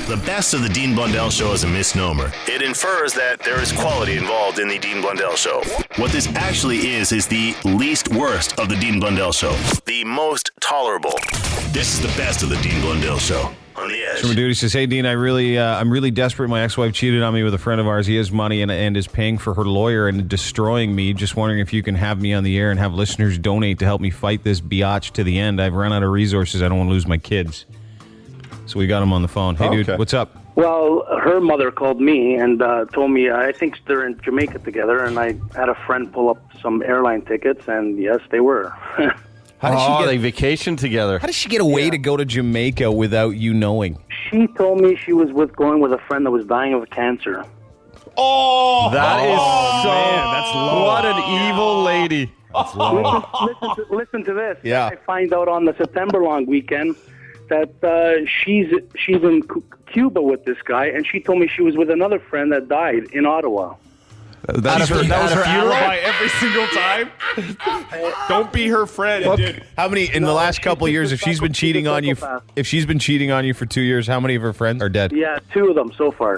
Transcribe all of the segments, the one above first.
The best of the Dean Blundell Show is a misnomer. It infers that there is quality involved in the Dean Blundell Show. What this actually is the least worst of the Dean Blundell Show. The most tolerable. This is the best of the Dean Blundell Show. On the Edge. From Duty says, "Hey Dean, I'm really desperate. My ex-wife cheated on me with a friend of ours. He has money and is paying for her lawyer and destroying me. Just wondering if you can have me on the air and have listeners donate to help me fight this biatch to the end. I've run out of resources. I don't want to lose my kids." So we got him on the phone. Hey, dude, what's up? Well, her mother called me and told me, I think they're in Jamaica together, and I had a friend pull up some airline tickets, and yes, they were. How did she they vacation together? How does she get away to go to Jamaica without you knowing? She told me she was going with a friend that was dying of cancer. Oh, that is so. Man, that's low. What an evil lady. That's low. Listen to this. Yeah. I find out on the September long weekend that she's in Cuba with this guy, and she told me she was with another friend that died in Ottawa. That was her alibi every single time. Don't be her friend. Dude. How many in the last couple of years? If she's been cheating on you, for 2 years, how many of her friends are dead? Yeah, 2 of them so far.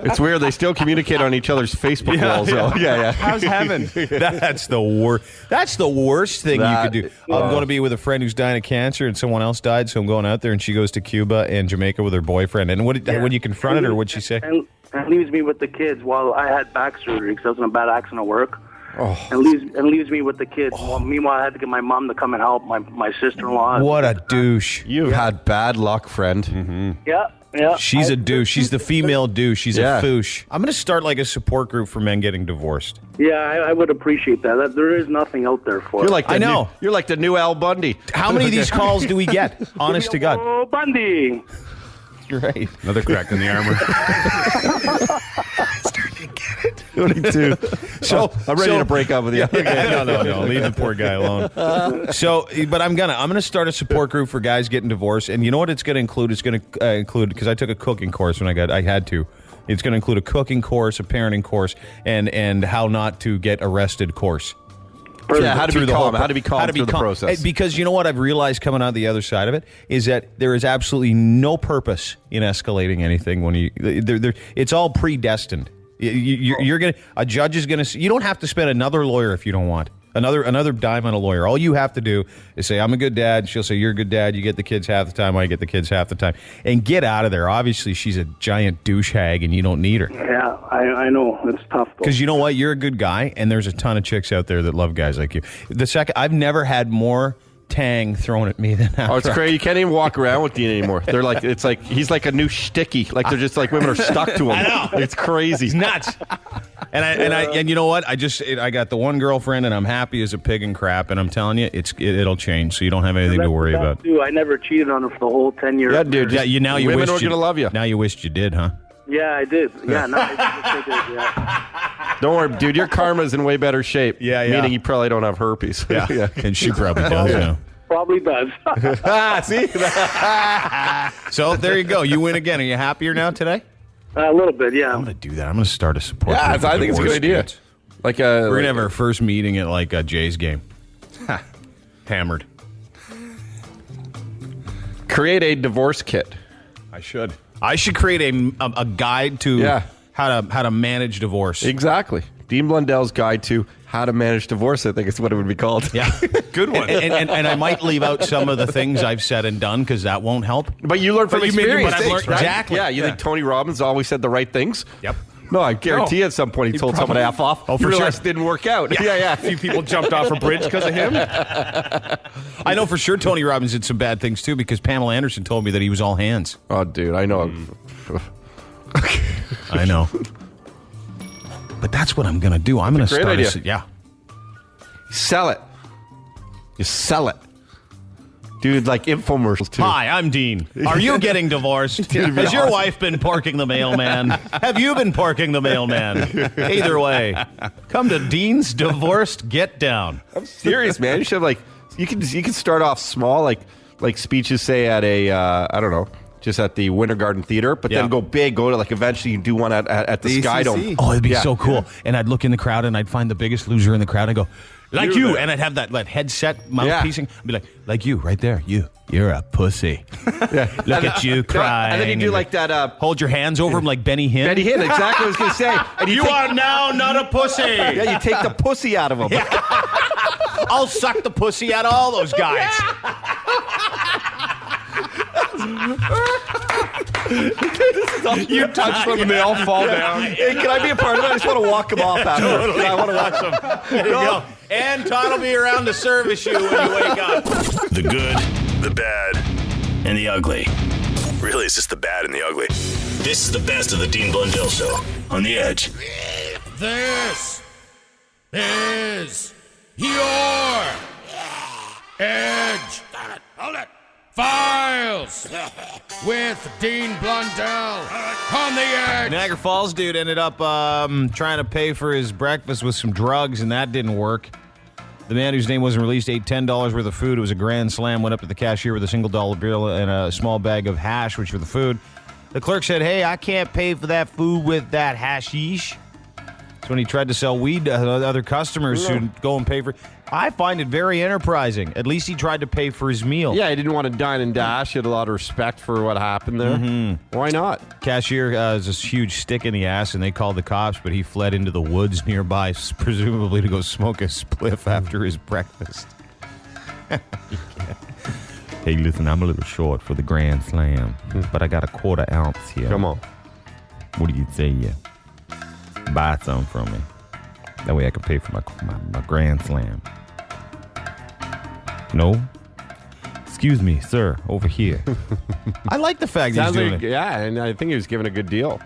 It's weird. They still communicate on each other's Facebook walls. Though. Yeah. How's heaven? That's the worst. That's the worst thing you could do. I'm going to be with a friend who's dying of cancer, and someone else died, so I'm going out there, and she goes to Cuba and Jamaica with her boyfriend. And when you confronted her, what'd she say? And leaves me with the kids while I had back surgery because I was in a bad accident at work. And leaves me with the kids. Well, meanwhile, I had to get my mom to come and help my sister-in-law. What a douche. You've had bad luck, friend. Mm-hmm. Yeah. She's a douche. She's the female douche. She's a foosh. I'm going to start like a support group for men getting divorced. Yeah, I would appreciate that. There is nothing out there for it. I know. You're like the new Al Bundy. How many of these calls do we get? Honest to God. Oh, Bundy. You're right. Another crack in the armor. Starting to get it. 22. So I'm ready to break up with you. No. Leave the poor guy alone. But I'm gonna start a support group for guys getting divorced, and you know what it's gonna include? It's gonna include, because I took a cooking course when I had to. It's gonna include a cooking course, a parenting course, and how not to get arrested course. Yeah, how to be calm through the process. Because you know what I've realized coming out the other side of it is that there is absolutely no purpose in escalating anything when it's all predestined. A judge is gonna. You don't have to spend another lawyer if you don't want. Another dime on a lawyer. All you have to do is say, I'm a good dad. She'll say, you're a good dad. You get the kids half the time. I get the kids half the time. And get out of there. Obviously, she's a giant douche hag, and you don't need her. Yeah, I know. It's tough, though. Because you know what? You're a good guy, and there's a ton of chicks out there that love guys like you. I've never had more tang thrown at me than after. Oh, it's crazy. You can't even walk around with Dean anymore. They're like, it's like he's like a new sticky. Like they're just like women are stuck to him. I know. It's crazy. He's nuts. And you know what? I got the one girlfriend, and I'm happy as a pig in crap. And I'm telling you, it'll change. So you don't have anything to worry about. I never cheated on her for the whole 10 years. Yeah, dude. Yeah, women are gonna love you. Now you wished you did, huh? Yeah, I did. Yeah, no, I did. Yeah. Don't worry, dude. Your karma's in way better shape. Yeah. Meaning you probably don't have herpes. Yeah. And she probably does. Yeah. Probably does. See? So there you go. You win again. Are you happier now today? A little bit, yeah. I'm going to do that. I'm going to start a support Yeah, group. I think it's a good idea. Kids. We're going to have our first meeting at like a Jays game. Hammered. Create a divorce kit. I should create a guide to how to manage divorce. Exactly. Dean Blundell's Guide to How to Manage Divorce, I think is what it would be called. Yeah. Good one. And I might leave out some of the things I've said and done because that won't help. But you learn from experience. But I've learned, right? Exactly. Yeah, you think Tony Robbins always said the right things? Yep. No, I guarantee at some point he told someone to F off. Oh, for realized sure. it didn't work out. Yeah. A few people jumped off a bridge because of him. I know for sure Tony Robbins did some bad things too because Pamela Anderson told me that he was all hands. Oh, dude, I know. I know. But that's what I'm going to do. I'm going to start. Idea. Sell it. You sell it. Dude, like infomercials, too. Hi, I'm Dean. Are you getting divorced? Has your wife been parking the mailman? Have you been parking the mailman? Either way, come to Dean's Divorced Get Down. I'm serious, man. You should have, you can start off small, like speeches, say, at a, I don't know, just at the Winter Garden Theater, but then go big, go to, eventually you do one at the Sky Dome. Oh, it'd be so cool. Yeah. And I'd look in the crowd, and I'd find the biggest loser in the crowd, and go, Like you. And I'd have that headset mouthpiecing. I'd be like you, right there. You're a pussy. Look at you crying. And then you do like that. Hold your hands over him like Benny Hinn. Benny Hinn, exactly what I was going to say. And you are now not a pussy. Yeah, you take the pussy out of him. Yeah. I'll suck the pussy out of all those guys. You touch them and they all fall down. Hey, can I be a part of it? I just want to walk them off after. Totally. I want to watch them. There you go. And Todd will be around to service you when you wake up. The good, the bad, and the ugly. Really, it's just the bad and the ugly. This is the best of the Dean Blundell Show on The Edge. This is your Edge. Hold it. Files with Dean Blundell on The Edge. Niagara Falls dude ended up trying to pay for his breakfast with some drugs, and that didn't work. The man whose name wasn't released ate $10 worth of food. It was a grand slam, went up to the cashier with a single dollar bill and a small bag of hash, which for the food. The clerk said, hey, I can't pay for that food with that hashish. That's when he tried to sell weed to other customers who'd go and pay for it. I find it very enterprising. At least he tried to pay for his meal. Yeah, he didn't want to dine and dash. He had a lot of respect for what happened there. Mm-hmm. Why not? Cashier has this huge stick in the ass, and they called the cops, but he fled into the woods nearby, presumably to go smoke a spliff after his breakfast. Hey, listen, I'm a little short for the Grand Slam, but I got a quarter ounce here. Come on. What do you say you buy some from me? That way I can pay for my Grand Slam. No? Excuse me, sir, over here. I like the fact that he's doing it. Yeah, and I think he was given a good deal.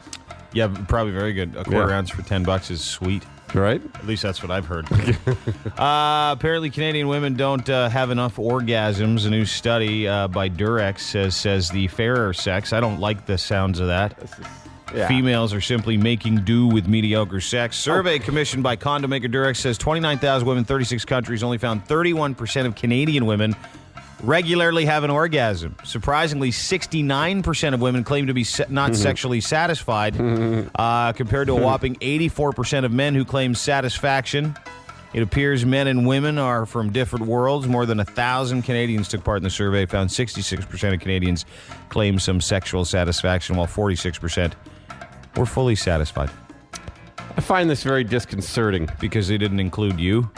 Yeah, probably very good. A quarter ounce for $10 is sweet. Right? At least that's what I've heard. Apparently, Canadian women don't have enough orgasms. A new study by Durex says the fairer sex. I don't like the sounds of that. Yeah. Females are simply making do with mediocre sex. Survey commissioned by condo maker Durex says 29,000 women, 36 countries, only found 31% of Canadian women regularly have an orgasm. Surprisingly, 69% of women claim to be not sexually satisfied, compared to a whopping 84% of men who claim satisfaction. It appears men and women are from different worlds. More than 1,000 Canadians took part in the survey, found 66% of Canadians claim some sexual satisfaction, while 46% were fully satisfied. I find this very disconcerting. Because they didn't include you?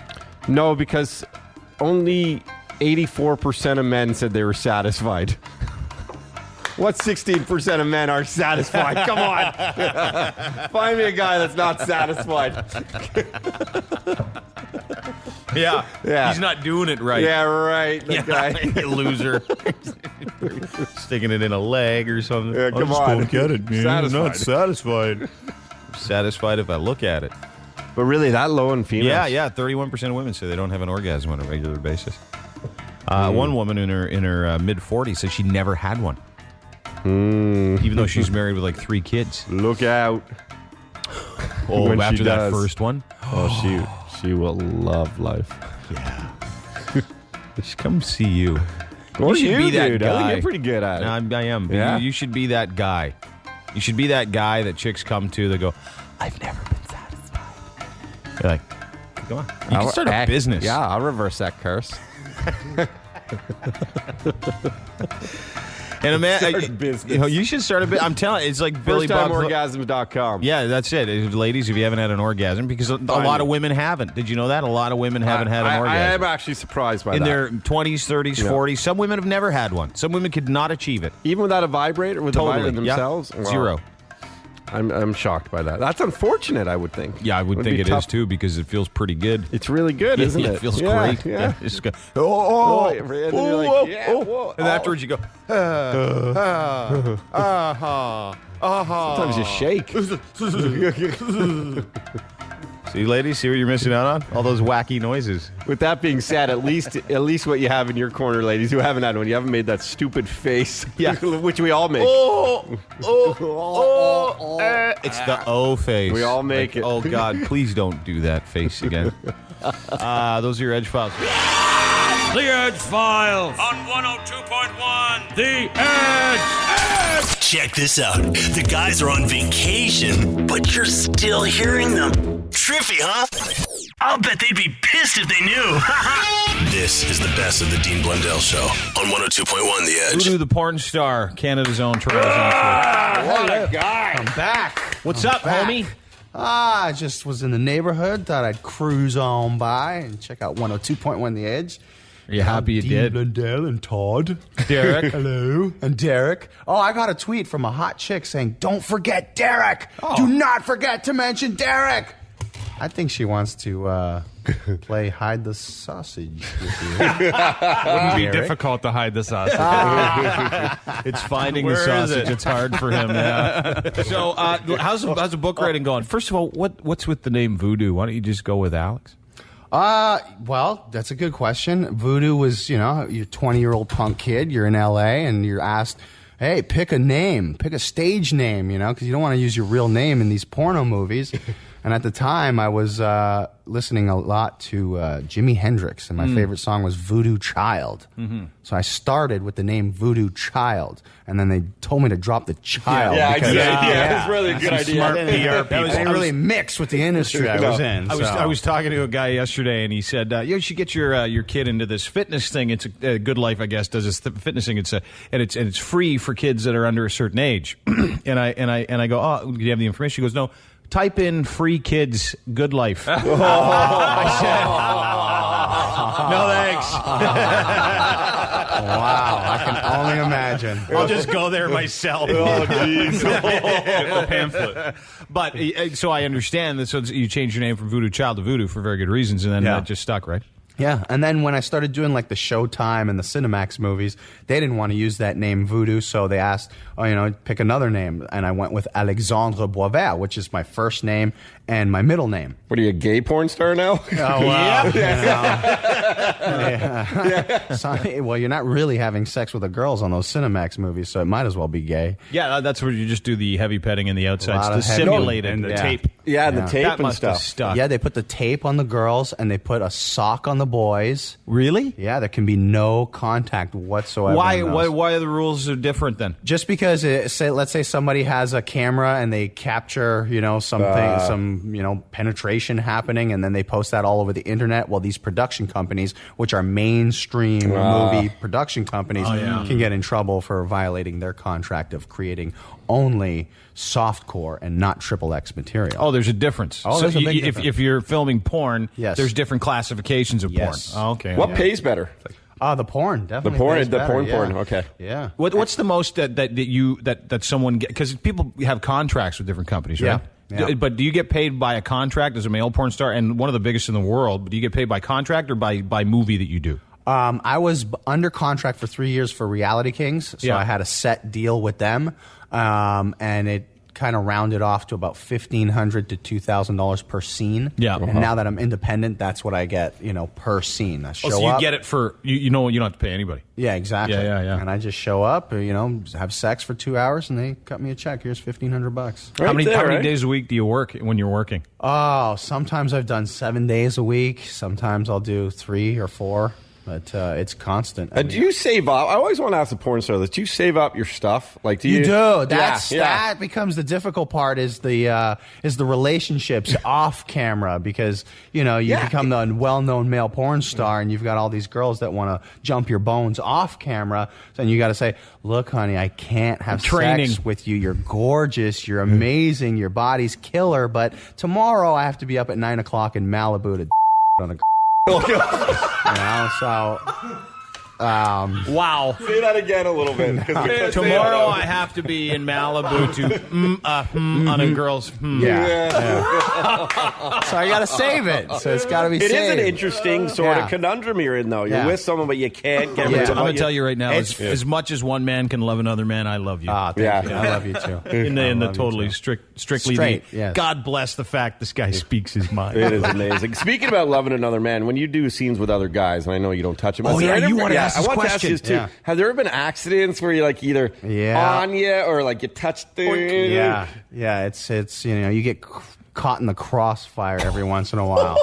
No, because only 84% of men said they were satisfied. What 16% of men are satisfied? Come on. Find me a guy that's not satisfied. Yeah. He's not doing it right. Yeah, right. That guy. You loser. Sticking it in a leg or something. Yeah, come on. Don't get it, man. Satisfied. I'm not satisfied. I'm satisfied if I look at it. But really, that low in females? Yeah. 31% of women say they don't have an orgasm on a regular basis. One woman in her mid-40s said she never had one. Even though she's married with like 3 kids. Look out. Oh, when after that first one? Oh, she will love life. Yeah. She come see you. Well, you should be that dude. guy. I think you're pretty good at it. I am. Yeah. You should be that guy. You should be that guy that chicks come to. They go, I've never been satisfied. You're like, go on. You can start a business. Yeah, I'll reverse that curse. And a man, business. You should start a business. I'm telling you, it's like Billy Bob. FirstTimeOrgasms.com. Yeah, that's it. Ladies, if you haven't had an orgasm, because a lot of women haven't. Did you know that? A lot of women haven't had an orgasm. I am actually surprised by that. In their 20s, 30s, 40s. Some women have never had one. Some women could not achieve it. Even without a vibrator? With totally. a vibrator themselves? Yep. Wow. Zero. I'm shocked by that. That's unfortunate, I would think. Yeah, I would think it is too, because it feels pretty good. It's really good, isn't it? It feels great. Yeah. It's good. And then you're like, and afterwards you go, Sometimes you shake. See, ladies, see what you're missing out on? All those wacky noises. With that being said, at least what you have in your corner, ladies, who haven't had one, you haven't made that stupid face, which we all make. It's the O face. We all make it. Oh, God, please don't do that face again. Those are your Edge Files. The Edge Files on 102.1 The Edge. Check this out. The guys are on vacation, but you're still hearing them. Trippy, huh? I'll bet they'd be pissed if they knew. This is the best of the Dean Blundell Show on 102.1 The Edge. VooDoo, the porn star, Canada's own Toronto's What a guy. I'm back. What's up, homie? I just was in the neighborhood. Thought I'd cruise on by and check out 102.1 The Edge. Are you happy you Dean did? Blundell and Todd. Derek. Hello. And Derek. Oh, I got a tweet from a hot chick saying, don't forget Derek. Do not forget to mention Derek. I think she wants to play hide the sausage with you. Wouldn't be difficult to hide the sausage. It's finding Where the is sausage. it? It's hard for him. Yeah. So, how's the book writing going? First of all, what's with the name VooDoo? Why don't you just go with Alex? Well, that's a good question. VooDoo was, you're a 20-year-old punk kid. You're in L.A. and you're asked, hey, pick a name, pick a stage name, because you don't want to use your real name in these porno movies. And at the time, I was listening a lot to Jimi Hendrix, and my favorite song was Voodoo Child. Mm-hmm. So I started with the name Voodoo Child, and then they told me to drop the child. It's really a good idea. Smart PR people. I didn't really mix with the industry I was in. I was talking to a guy yesterday, and he said, "You should get your kid into this fitness thing. It's a Good Life, I guess, does this fitness thing. It's free for kids that are under a certain age." and I go, "Oh, do you have the information?" He goes, "No. Type in free kids Good Life." I said, "No thanks." Wow, I can only imagine. I'll just go there myself. Oh, jeez. Pamphlet. But so I understand that. So you changed your name from Voodoo Child to VooDoo for very good reasons, and then that just stuck, right? Yeah, and then when I started doing like the Showtime and the Cinemax movies, they didn't want to use that name VooDoo, so they asked, pick another name, and I went with Alexandre Boisvert, which is my first name and my middle name. What are you, a gay porn star now? Oh, wow. Well, you're not really having sex with the girls on those Cinemax movies, so it might as well be gay. Yeah, that's where you just do the heavy petting and the outsides, A lot the of heavy- simulated and the tape. Yeah, the tape That and must have stuff. stuck. Yeah, they put the tape on the girls, and they put a sock on the boys. Really? Yeah, there can be no contact whatsoever. Why in those. are the rules different then? Just because, let's say somebody has a camera and they capture, some penetration happening, and then they post that all over the internet. Well, these production companies, which are mainstream movie production companies, can get in trouble for violating their contract of creating only softcore and not XXX material. Oh, there's a difference. Oh, there's a big difference. If you're filming porn, Yes. there's different classifications of Yes. porn. Oh, okay. What pays better? The porn, definitely. The porn, pays the better, porn, yeah. okay. Yeah. What's the most that someone get? Because people have contracts with different companies, right? Yeah. But do you get paid by a contract as a male porn star, and one of the biggest in the world? But do you get paid by contract or by movie that you do? I was under contract for 3 years for Reality Kings, so I had a set deal with them, and it kind of rounded off to about $1,500 to $2,000 per scene. Yeah. And now that I'm independent, that's what I get, per scene. I show So you up. get it for you don't have to pay anybody. Yeah, exactly. Yeah. And I just show up, have sex for 2 hours, and they cut me a check. Here's $1,500. How many right? days a week do you work when you're working? Oh, sometimes I've done 7 days a week. Sometimes I'll do 3 or 4. But it's constant. Do you save up? I always want to ask the porn star this. Do you save up your stuff? Like, do you? You do. That becomes the difficult part. Is the relationships off camera, because you become the well-known male porn star, and you've got all these girls that want to jump your bones off camera. So you got to say, "Look, honey, I can't have sex with you. You're gorgeous. You're amazing. Your body's killer. But tomorrow I have to be up at 9 o'clock in Malibu to on a." Wow. Say that again a little bit. Tomorrow I have to be in Malibu to on a girl's So I got to save it. So it's got to be saved. It is an interesting sort of conundrum you're in, though. You're with someone, but you can't get rid of I'm going to tell you right now, as much as one man can love another man, I love you. Thank you. I love you too. In the totally strictly Straight, the, yes. God bless the fact this guy speaks his mind. It is amazing. Speaking about loving another man, when you do scenes with other guys, and I know you don't touch them. Oh, yeah, you want to ask I this want to ask question. you this too. Yeah. Have there ever been accidents where you're either on you or you touched the... Yeah. It's you get caught in the crossfire every once in a while.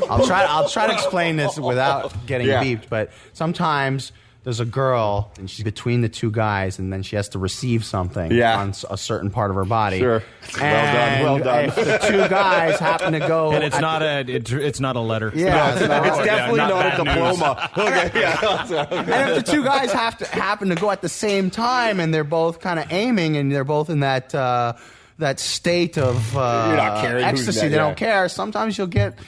I'll try to explain this without getting beeped, but sometimes there's a girl, and she's between the two guys, and then she has to receive something on a certain part of her body. Sure. And well done. if the two guys happen to go, And it's not a letter. Yeah, It's definitely not a diploma. Okay, and if the two guys happen to go at the same time, and they're both kind of aiming, and they're both in that state of not caring who's ecstasy, that, they don't care. Sometimes you'll get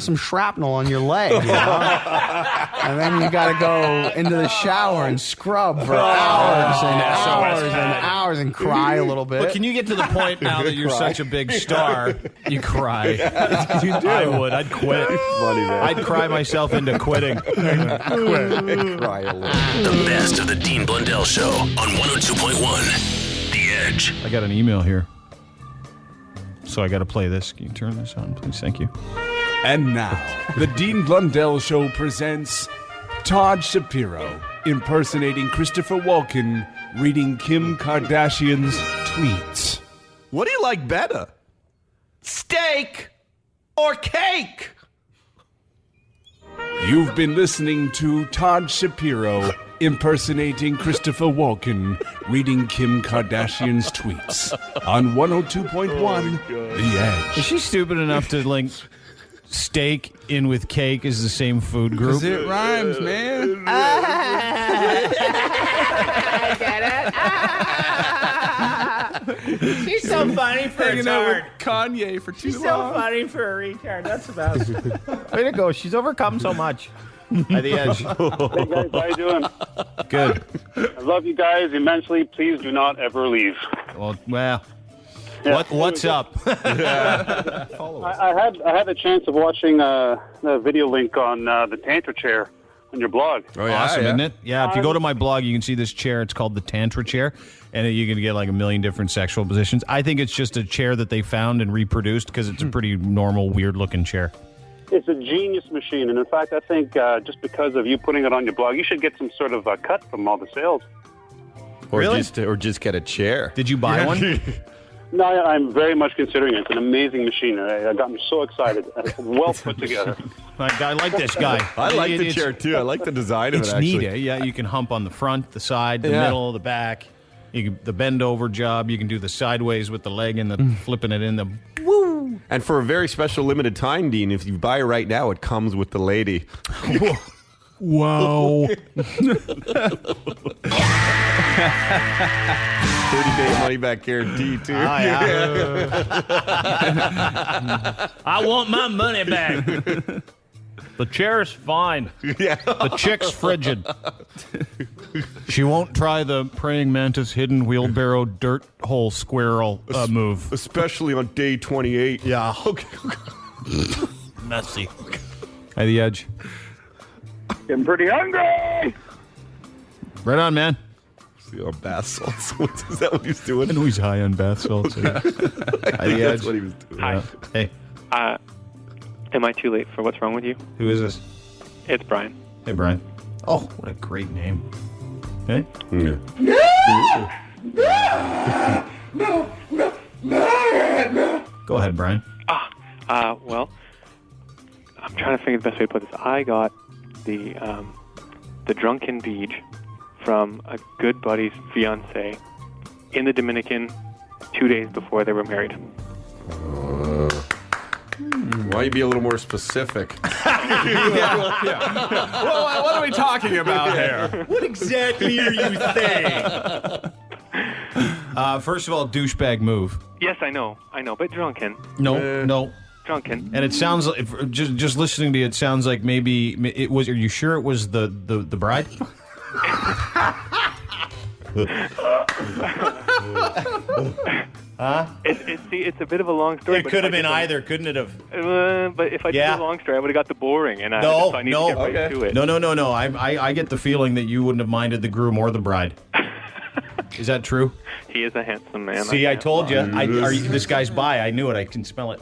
some shrapnel on your leg, and then you got to go into the shower and scrub for hours and hours and hours and cry a little bit. But can you get to the point now that you're such a big star, you cry? You do. I would. I'd quit. Funny, man. I'd cry myself into quitting. Cry a little. The best of the Dean Blundell Show on 102.1 The Edge. I got an email here, so I got to play this. Can you turn this on, please? Thank you. And now, the Dean Blundell Show presents Todd Shapiro impersonating Christopher Walken reading Kim Kardashian's tweets. What do you like better? Steak or cake? You've been listening to Todd Shapiro impersonating Christopher Walken reading Kim Kardashian's tweets on 102.1 The Edge. Is she stupid enough to link steak in with cake is the same food group? It rhymes, man. I get it. She's so funny for a Hanging out tard. with Kanye for too She's so long. funny for a retard. That's the best. Way to go. She's overcome so much. By the Edge. Hey guys, how you doing? Good. I love you guys immensely. Please do not ever leave. Well, Yeah. what's up? I had a chance of watching the video link on the Tantra chair on your blog. Oh, yeah, Awesome, yeah. isn't it? Yeah, if you go to my blog, you can see this chair. It's called the Tantra chair, and you can get like a million different sexual positions. I think it's just a chair that they found and reproduced because it's a pretty normal, weird-looking chair. It's a genius machine, and in fact, I think just because of you putting it on your blog, you should get some sort of cut from all the sales. Or Really? just get a chair. Did you buy one? No, I'm very much considering it. It's an amazing machine. I got me so excited. It's well put together. I like this guy. I like the It's- chair too. I like the design of It's it. Actually, neat. Yeah, you can hump on the front, the side, the Yeah. middle, the back. You can, the bend over job. You can do the sideways with the leg and the flipping it in the. Woo! And for a very special limited time, Dean, if you buy it right now, it comes with the lady. Wow. 30-day money-back guarantee, too. I want my money back. The chair's fine. Yeah. The chick's frigid. She won't try the praying mantis hidden wheelbarrow dirt hole squirrel move. Especially on day 28. Yeah. Okay. Messy. At the Edge. Getting pretty hungry. Right on, man. On bath salts. Is that what he's doing? I know he's high on bath salts. At the Edge. That's what he was doing. Hi. Hey, Am I too late for what's wrong with you? who is this? It's Brian. Hey, Brian. Oh, what a great name. Hey? Go ahead, Brian. Well, I'm trying to think of the best way to put this. I got the drunken beach from a good buddy's fiance in the Dominican 2 days before they were married. Why don't you be a little more specific? Well, what are we talking about here? What exactly are you saying? First of all, douchebag move. Yes, I know, but drunken. No. Drunken. And it sounds like, just listening to you, it sounds like maybe it was. Are you sure it was the bride? Huh? It's a bit of a long story. It could have been either, couldn't it have? But if I did a long story, I would have got the boring, and No. I need to get right to it. No. I get the feeling that you wouldn't have minded the groom or the bride. Is that true? He is a handsome man. See, I told you. This guy's bi. I knew it. I can smell it.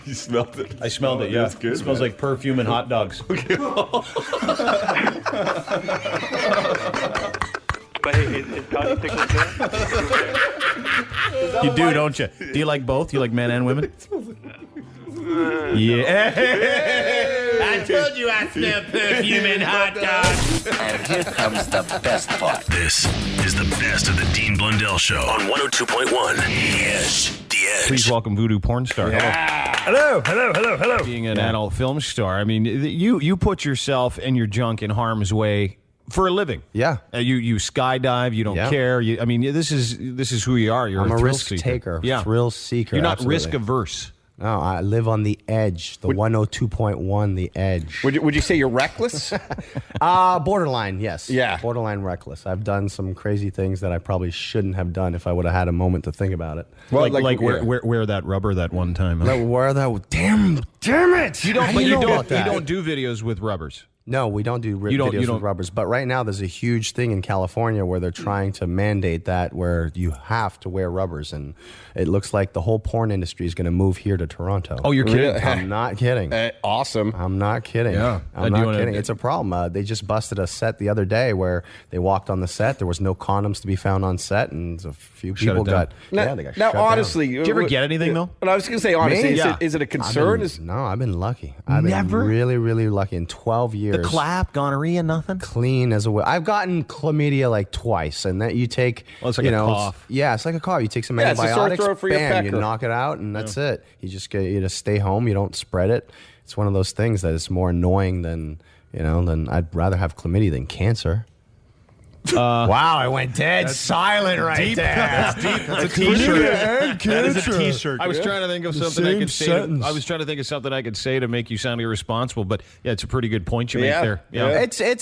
You smelled it? I smelled it, yeah. That's good, It smells like perfume and hot dogs. But hey, is Tony tickles there? You do, don't you? Do you like both? You like men and women? Yeah. I told you I smell perfume and hot dogs. And here comes the best part. This is the best of the Dean Blundell Show on 102.1 Edge. The Edge. Please welcome VooDoo Pornstar. Hello. Being an adult film star, I mean, you put yourself and your junk in harm's way for a living. Yeah. You skydive. You don't care. I mean, this is who you are. You're I'm a thrill risk seeker. taker, Yeah. thrill seeker. You're not absolutely. risk averse. No, I live on the edge, the 102.1, the edge. Would you say you're reckless? Borderline, yes. Yeah. Borderline reckless. I've done some crazy things that I probably shouldn't have done if I would have had a moment to think about it. Well, like wear that rubber that one time. Huh? Wear that. Damn it! You don't. How But do you know don't. about that? You don't do videos with rubbers. No, we don't do videos with rubbers. But right now, there's a huge thing in California where they're trying to mandate that, where you have to wear rubbers, and it looks like the whole porn industry is going to move here to Toronto. Oh, you're kidding? Really? I'm not kidding. Awesome. I'm not kidding. Yeah. I'm not kidding. It's a problem. They just busted a set the other day where they walked on the set. There was no condoms to be found on set, and a few people got. Now, they got now shut down. honestly, Did you ever get anything though? And I was going to say, honestly, Me? is it a concern? I've been lucky. I've Never? been really, really lucky. In 12 years. The clap, gonorrhea, nothing. Clean as a whale. I've gotten chlamydia like twice, and that you take. Well, it's like a cough. Yeah, it's like a cough. You take some Yeah, it's a sore antibiotics, throat for your bam, you pecker. knock it out, and that's it. You just stay home. You don't spread it. It's one of those things that is more annoying than I'd rather have chlamydia than cancer. Wow, I went dead silent right there. That's deep. That's a T-shirt. That is a T-shirt. I was trying to think of something I could say. I was trying to think of something I could say to make you sound irresponsible, but yeah, it's a pretty good point you make there. Yeah. It's a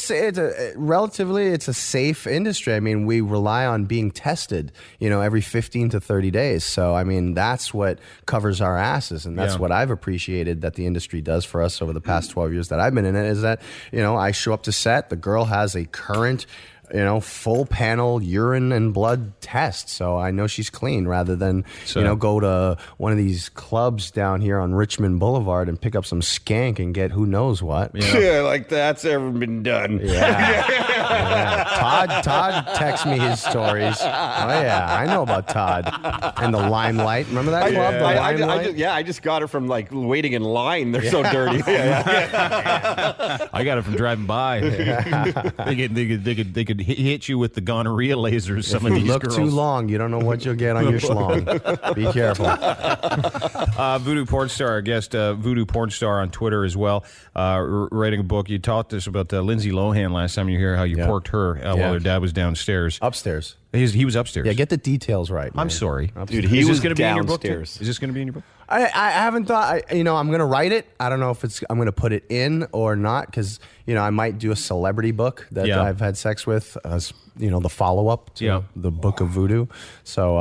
safe industry. I mean, we rely on being tested, every 15 to 30 days. So, I mean, that's what covers our asses, and that's what I've appreciated that the industry does for us over the past 12 years that I've been in it. Is that I show up to set, the girl has a current, full panel urine and blood test. So I know she's clean rather than, go to one of these clubs down here on Richmond Boulevard and pick up some skank and get who knows what. Yeah, like that's ever been done. Yeah. Todd texts me his stories. Oh, yeah. I know about Todd. And the Limelight. Remember that club? The Limelight? I just got it from like waiting in line. They're so dirty. I got it from driving by. They could hit you with the gonorrhea lasers. Some of these look girls. too long, you don't know what you'll get on your schlong. Be careful. VooDoo Pornstar, our guest, VooDoo Pornstar on Twitter as well, writing a book. You talked us about Lindsay Lohan last time you hear how you porked her while her dad was downstairs. Upstairs. He was upstairs. Yeah, get the details right. I'm sorry. Dude, he was going to be in your book? downstairs. Is this going to be in your book? I haven't thought. I'm going to write it. I don't know if I'm going to put it in or not because I might do a celebrity book that I've had sex with as the follow up to the book of VooDoo. So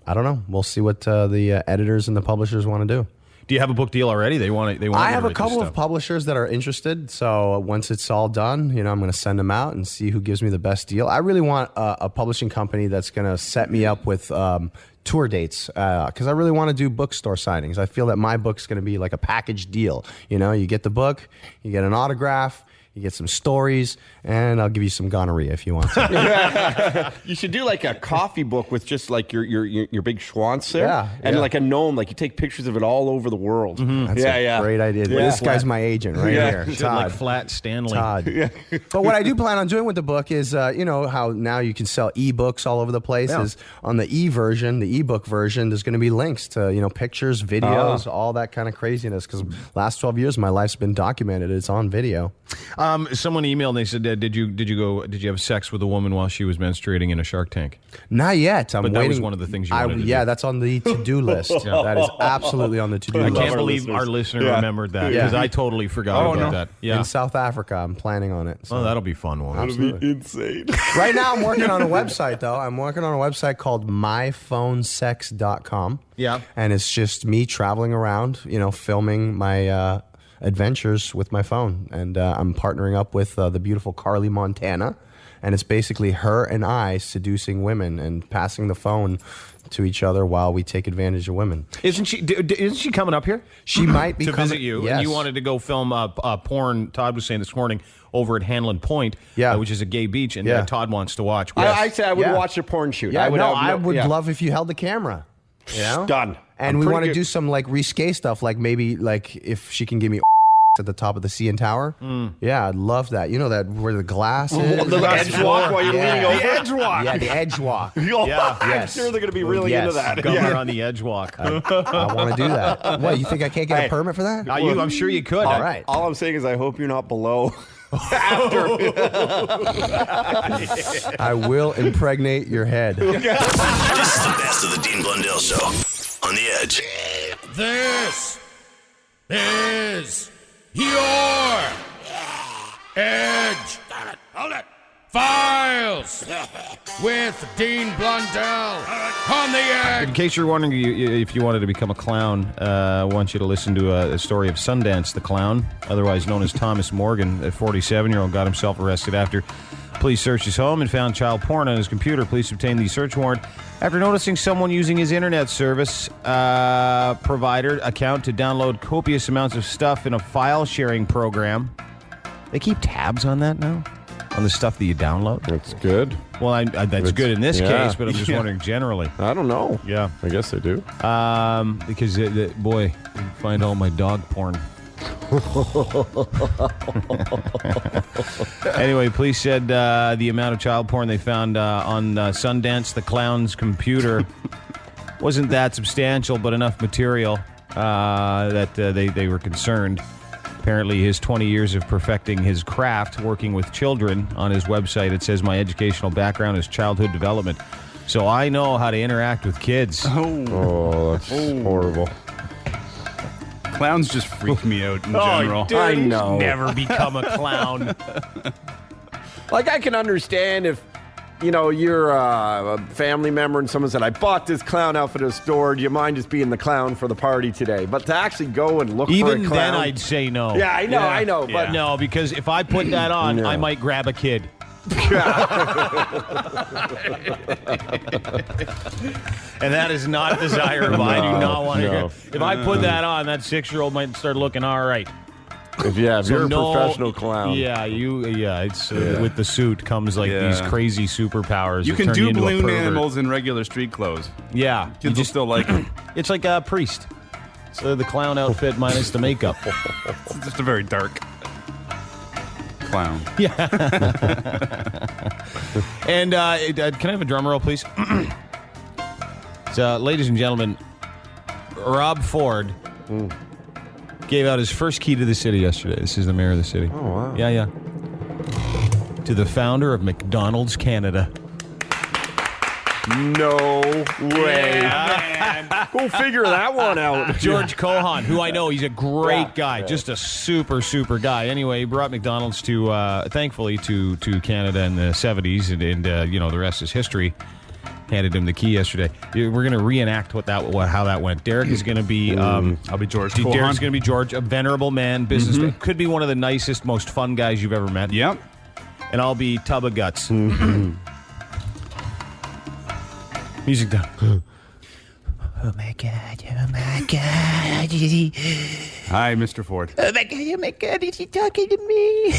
I don't know. We'll see what the editors and the publishers want to do. Do you have a book deal already? They want. I have a couple of publishers that are interested. So once it's all done, I'm going to send them out and see who gives me the best deal. I really want a publishing company that's going to set me up with tour dates because I really want to do bookstore signings. I feel that my book's going to be like a package deal. You get the book, you get an autograph, you get some stories, and I'll give you some gonorrhea if you want to. You should do like a coffee book with just like your big schwanz there, and like a gnome. Like you take pictures of it all over the world. Mm-hmm. That's a great idea. Yeah. This guy's my agent right here, Todd. Like Flat Stanley. Todd. But what I do plan on doing with the book is, how now you can sell ebooks all over the place. Is on the the ebook version, there's going to be links to pictures, videos, all that kind of craziness. Because last 12 years, my life's been documented. It's on video. Someone emailed and they said, did you have sex with a woman while she was menstruating in a Shark Tank? Not yet. I'm but waiting. That was one of the things you wanted to do. Yeah, that's on the to-do list. That is absolutely on the to-do list. I can't believe our listener remembered that because I totally forgot about that. Yeah. In South Africa, I'm planning on it. So. Oh, that'll be fun, won't it? That'll be insane. Right now, I'm working on a website, though. I'm working on a website called myphonesex.com. Yeah. And it's just me traveling around, filming my adventures with my phone. And I'm partnering up with the beautiful Carly Montana. And it's basically her and I seducing women and passing the phone to each other while we take advantage of women. Isn't she coming up here? She might be to coming, visit you. Yes. And you wanted to go film porn, Todd was saying this morning, over at Hanlon Point, which is a gay beach, and Todd wants to watch. I said I would watch a porn shoot. Yeah, I would love if you held the camera. Done. And we want to do some like risque stuff, like maybe like if she can give me at the top of the CN Tower. Yeah, I'd love that. You know that where the glass is? The edge walk while you're leaning over? The edge walk. Yeah, the edge walk. Yeah. I'm sure they're going to be really into that. Governor on the edge walk. I want to do that. What, you think I can't get a permit for that? I'm sure you could. All right. All I'm saying is I hope you're not below after. I will impregnate your head. This is the best of the Dean Blundell Show on the Edge. This is your Edge. Hold it. Files with Dean Blundell on the Edge. In case you're wondering if you wanted to become a clown, I want you to listen to a story of Sundance the Clown, otherwise known as Thomas Morgan. A 47-year-old got himself arrested after police searched his home and found child porn on his computer. Police obtained the search warrant after noticing someone using his internet service provider account to download copious amounts of stuff in a file-sharing program. They keep tabs on that now? On the stuff that you download? That's good. Well, that's good in this case, but I'm just wondering generally. I don't know. Yeah. I guess they do. Because, boy, you find all my dog porn. Anyway, police said the amount of child porn they found on Sundance the Clown's computer wasn't that substantial, but enough material that they were concerned. Apparently, his 20 years of perfecting his craft, working with children on his website, it says, my educational background is childhood development. So I know how to interact with kids. Oh, that's horrible. Clowns just freak me out in general. Dude, I know. Never become a clown. Like, I can understand if, you're a family member and someone said, I bought this clown outfit at a store. Do you mind just being the clown for the party today? But to actually go and look for a clown. Even then, I'd say no. Yeah, I know. But no, because if I put that on, I might grab a kid. And that is not desirable. I do not want to. If I put that on, that 6-year-old might start looking all right. If you're a professional clown. It's with the suit comes like these crazy superpowers. You can do balloon animals in regular street clothes. Yeah. Kids will still like them. It's like a priest. So the clown outfit minus the makeup. It's just a very dark clown. Yeah. And can I have a drum roll, please? So, ladies and gentlemen, Rob Ford gave out his first key to the city yesterday. This is the mayor of the city. Oh, wow. Yeah. To the founder of McDonald's Canada. No way. Yeah, Go figure that one out. George Cohan, who I know, he's a great guy, just a super, super guy. Anyway, he brought McDonald's thankfully to Canada in the 70s, and the rest is history. Handed him the key yesterday. We're going to reenact how that went. Derek is going to be... I'll be George Cohan. Derek's going to be George, a venerable man, businessman. Could be one of the nicest, most fun guys you've ever met. Yep. And I'll be Tub of Guts. Music down. Oh my God. Hi, Mr. Ford. Oh my God, is he talking to me?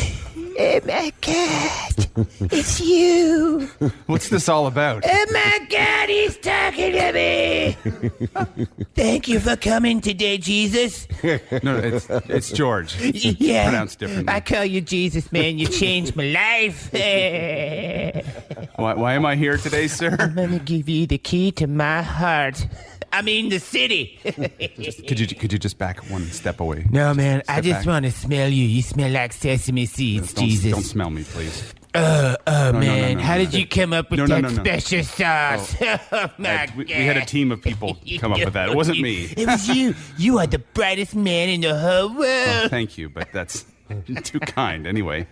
Oh my God, it's you. What's this all about? Oh my God, he's talking to me. Thank you for coming today, Jesus. No, it's George. It's Yeah, pronounced differently. I call you Jesus, man. You changed my life. Why am I here today, sir? I'm gonna give you the key to my heart. I mean, the city. Could you just back one step away? No, man. I Step just back. want to smell you. You smell like sesame seeds, Jesus. Don't smell me, please. Man. How did you come up with that No. special sauce? Oh, my God. We had a team of people come up with that. It wasn't me. It was you. You are the brightest man in the whole world. Well, thank you, but that's too kind. Anyway,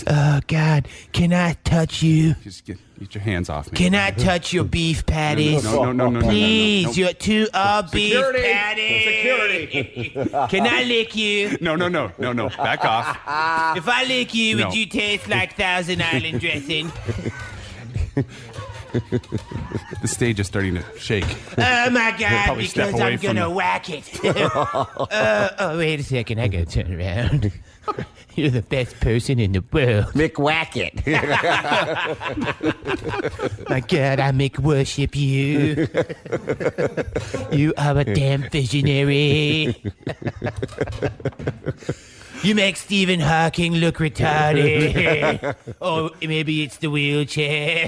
Oh, God. Can I touch you? just get your hands off me. Can I touch your beef patties? No. Please, your two beef Security. patties. Security. Can I lick you? No. Back off. If I lick you, No. would you taste like Thousand Island dressing? The stage is starting to shake. Oh my God, probably step because away I'm from gonna the- whack it. Wait a second, I gotta turn around. You're the best person in the world. McWhackit. My God, I make worship you. You are a damn visionary. You make Stephen Hawking look retarded. Oh, maybe it's the wheelchair.